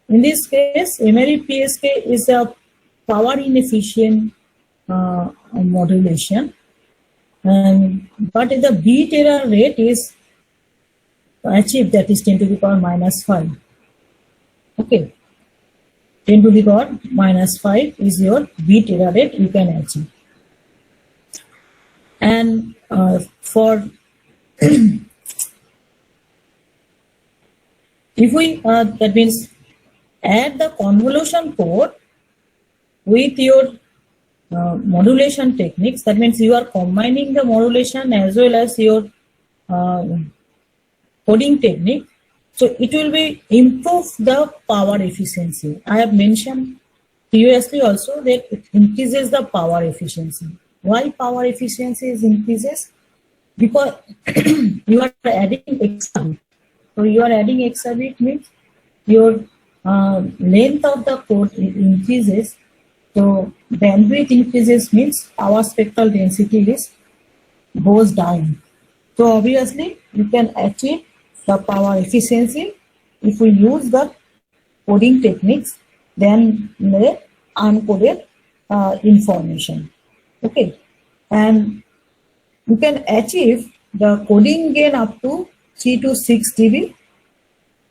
in this case MRE PSK is a power inefficient modulation, but the bit error rate is achieved, that is 10 to the power minus 5. Okay, 10 to the power minus 5 is your bit error rate you can achieve. And for if we that means add the convolution code with your modulation techniques, that means you are combining the modulation as well as your coding technique, so it will be improve the power efficiency. I have mentioned previously also that it increases the power efficiency. Why power efficiency is increases? Because you are adding extra bit. So you are adding extra bit means your length of the code increases. So bandwidth increases means power spectral density goes down. So obviously you can achieve the power efficiency if we use the coding techniques than the uncoded information. Okay, and you can achieve the coding gain up to 3 to 6 dB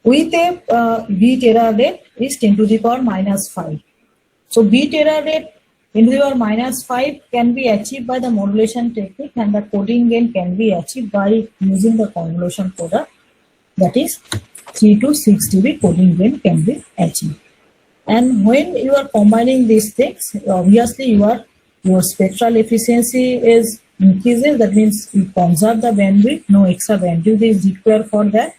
with a bit error rate is 10 to the power minus 5. So bit error rate 10 to the power minus 5 can be achieved by the modulation technique, and the coding gain can be achieved by using the convolution coder, that is 3 to 6 dB coding gain can be achieved. And when you are combining these things, obviously your spectral efficiency is increases, that means you conserve the bandwidth, no extra bandwidth is required for that.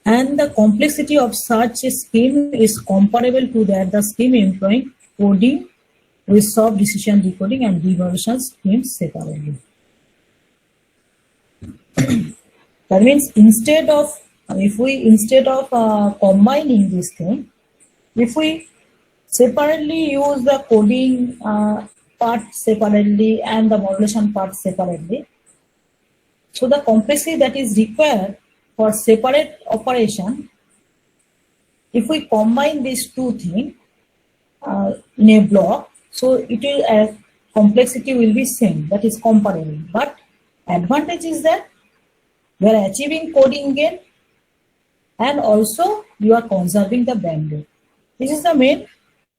And the complexity of such a scheme is comparable to that the scheme employing coding with soft decision decoding and devolution schemes separately. That means instead of combining this thing, if we separately use the coding part separately and the modulation part separately. So the complexity that is required for separate operation, if we combine these two things in a block, so it will complexity will be same, that is comparable. But advantage is that you are achieving coding gain and also you are conserving the bandwidth. This is the main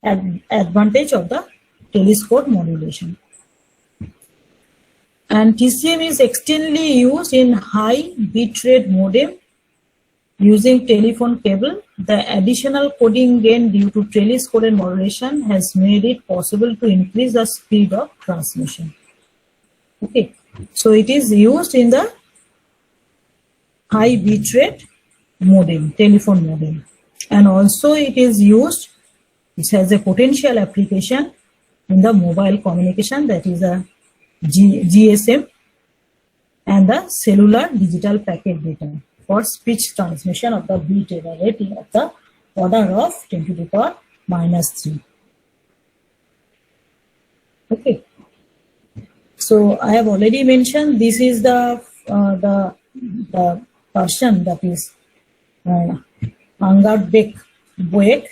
advantage of the telescope modulation. And TCM is extensively used in high bitrate modem using telephone cable. The additional coding gain due to trellis-coded modulation has made it possible to increase the speed of transmission. Okay, so it is used in the high bitrate modem, telephone modem, and also it is used. It has a potential application in the mobile communication, that is a GSM and the cellular digital packet data for speech transmission of the bit error rate of the order of 10 to the power -3. Okay. So I have already mentioned this is the person that is Anger Boeck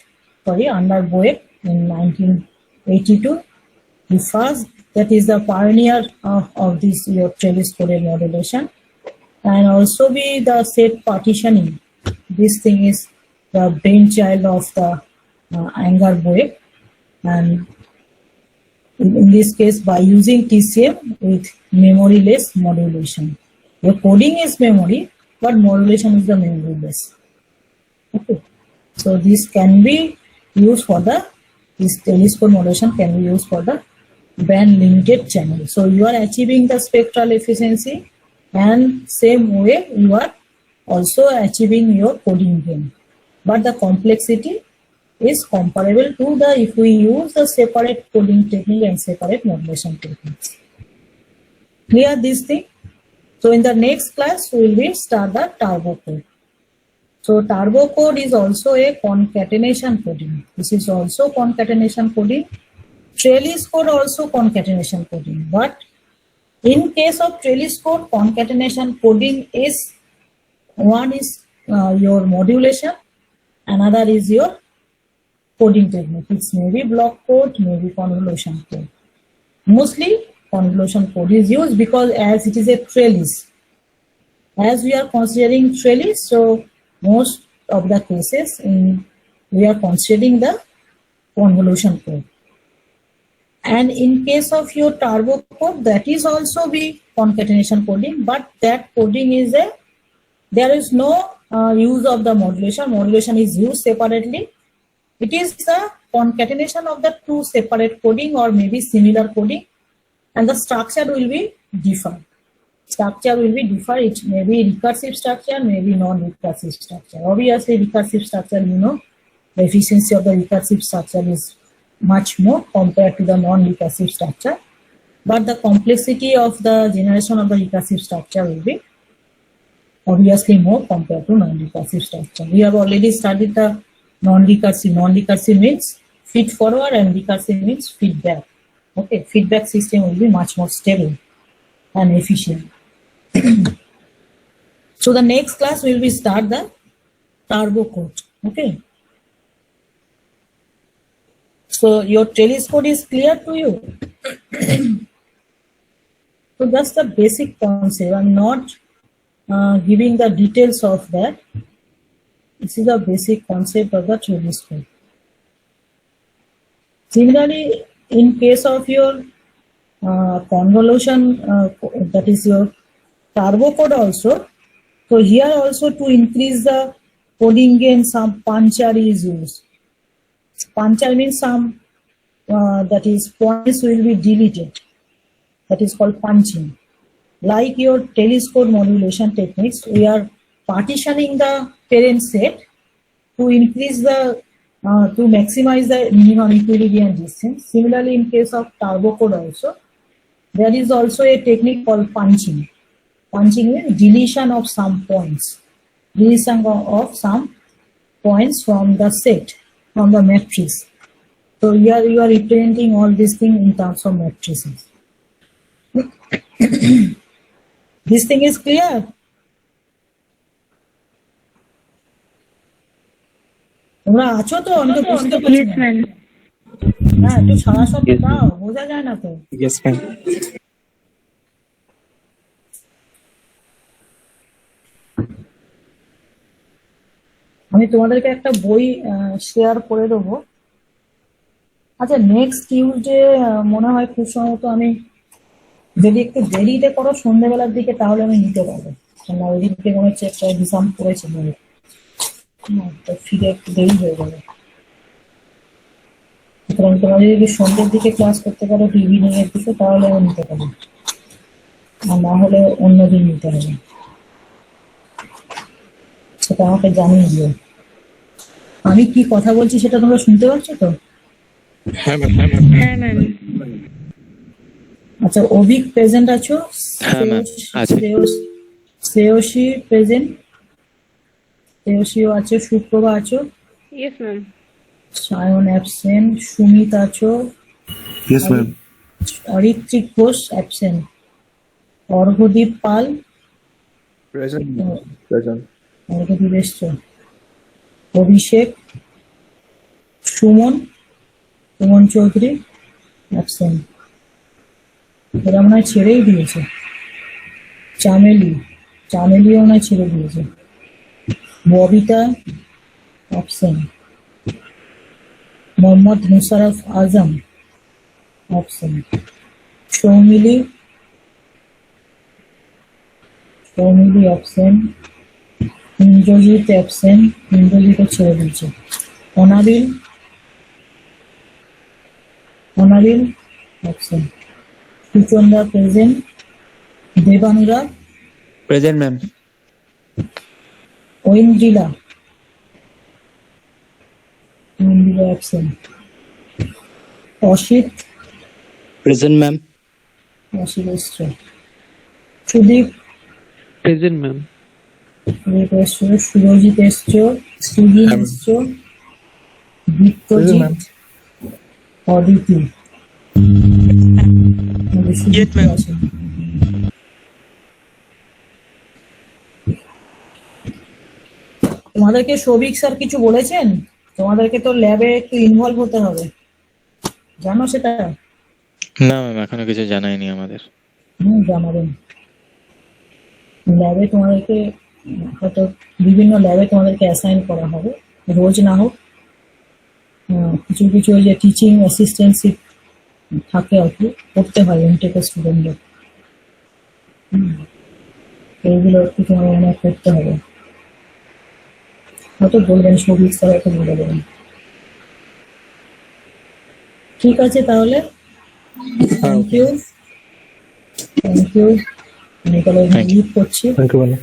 in 1982. The first, that is the pioneer of this trellis-coded modulation, and also be the set partitioning. This thing is the brainchild of the Anger Boeck, and in this case by using TCM with memoryless modulation. The coding is memory, but modulation is the memoryless. Okay, so this can be used for this telescope modulation can be used for the band limited channel. So you are achieving the spectral efficiency, and same way you are also achieving your coding gain, but the complexity is comparable to the if we use the separate coding technique and separate modulation techniques. Clear this thing? So in the next class we will start the turbo code. So turbo code is also a concatenation coding. This is also concatenation coding. Trellis code also concatenation coding. But in case of trellis code, concatenation coding is one is your modulation, another is your coding technique. It's maybe block code, maybe convolution code. Mostly convolution code is used because as it is a trellis. As we are considering trellis, so most of the cases we are considering the convolution code. And in case of your turbo code, that is also be concatenation coding, but that coding is there is no use of the modulation. Modulation is used separately. It is the concatenation of the two separate coding or maybe similar coding, and the structure will be different. Structure will be different. It may be recursive structure, maybe non-recursive structure. Obviously, recursive structure, the efficiency of the recursive structure is much more compared to the non-recursive structure, but the complexity of the generation of the recursive structure will be obviously more compared to non-recursive structure. We have already studied the non-recursive. Non-recursive means feed forward and recursive means feedback. Okay, feedback system will be much more stable and efficient. So the next class will be start the turbo code. Okay. So your trellis code is clear to you. So that's the basic concept. I'm not giving the details of that. This is the basic concept of the trellis code. Similarly, in case of your convolution, that is your turbo code also. So here also to increase the coding gain, some puncher is used. Puncher means some that is points will be deleted. That is called punching. Like your telescope modulation techniques, we are partitioning the parent set to increase the to maximize the minimum equilibrium distance. Similarly, in case of turbo code also, there is also a technique called punching. Punching means deletion of some points. Deletion of some points from the set, from the matrix. So here you are representing all these things in terms of matrices. This thing is clear? তোমরা আছো তো? আমি তো বুঝতে পারছি Yes, না। ma'am. হ্যাঁ, একটু সারা শব্দ দাও, বোঝা যায় না তো। Yes, ma'am. আমি তোমাদেরকে একটা বই শেয়ার করে দেবো। আচ্ছা, নেক্সট টিউসডে মনে হয় খুব সম্ভবত আমি, যদি একটু দেরিতে করো সন্ধ্যেবেলার দিকে, তাহলে আমি নিতে পারবো। কেন ওই দিকে মনে হচ্ছে একটা এক্সাম পড়েছে বই, তো ফিরে একটু দেরি হয়ে যাবে। সুতরাং তোমরা যদি সন্ধ্যের দিকে ক্লাস করতে পারো, ইভিনিং এর দিকে, তাহলে আমি নিতে পারবো, আর না হলে অন্যদিন নিতে হবে। সেটা আমাকে জানিয়ে দিও। আমি কি কথা বলছি সেটা তোমরা শুনতে পাচ্ছ তো? হ্যাঁ ম্যাম। হ্যাঁ, ম্যাম। আচ্ছা, অভিক প্রেজেন্ট আছো? হ্যাঁ, ma'am, আছি। শ্রেয়সী প্রেজেন্ট? শ্রেয়সীও আছো, সুপ্রভা আছো, Yes, ma'am. Sayan absent, Sumit আছো, Yes, ma'am. Aritrik Ghosh absent, Arghadeep Pal, Present. uh, Present. Arghadeep এসছো, অভিষেক, সুমন চৌধুরী অ্যাবসেন্ট। এরা মনে হয় ছেড়েই দিয়েছে। চামেলিও মনে হয় ছেড়ে দিয়েছে। Babita absent. Mohammad Musharaf Azam absent. Soumili absent. Indrajit absent, ইন্দ্রজিৎও ছেড়ে দিয়েছে। Anabil absent. Suchanda present. Debanura, Present, ma'am. Aindrila absent. Asit Present, ma'am. এসছে। Sudip Present, ma'am. এসছো। সুরজিৎ এসছো, সুদিন এসছো, বিত্তজিৎ, অদিতি। Yes, ma'am. তোমাদেরকে সৌভিক স্যার কিছু বলেছেন? তোমাদেরকে তো ল্যাবে একটু ইনভলভ হতে হবে, জানো সেটা? না ম্যাম, এখনো কিছু জানায়নি আমাদের। জানাবেন। ল্যাবে তোমাদেরকে হয়তো বিভিন্ন ল্যাবে তোমাদেরকে অ্যাসাইন করা হবে, রোজ না হোক। কিছু কিছু ওই যে টিচিং অ্যাসিস্ট্যান্টশিপ থাকে আর কি, করতে হয় এমটেকের স্টুডেন্টদের। এইগুলো একটু তোমার মনে হয় করতে হবে। হয়তো বলবেন, সৌভিক স্যার একটু বলে দেবেন। ঠিক আছে তাহলে, থ্যাংক ইউ। আমি তাহলে লিভ করছি। Thank you, madam.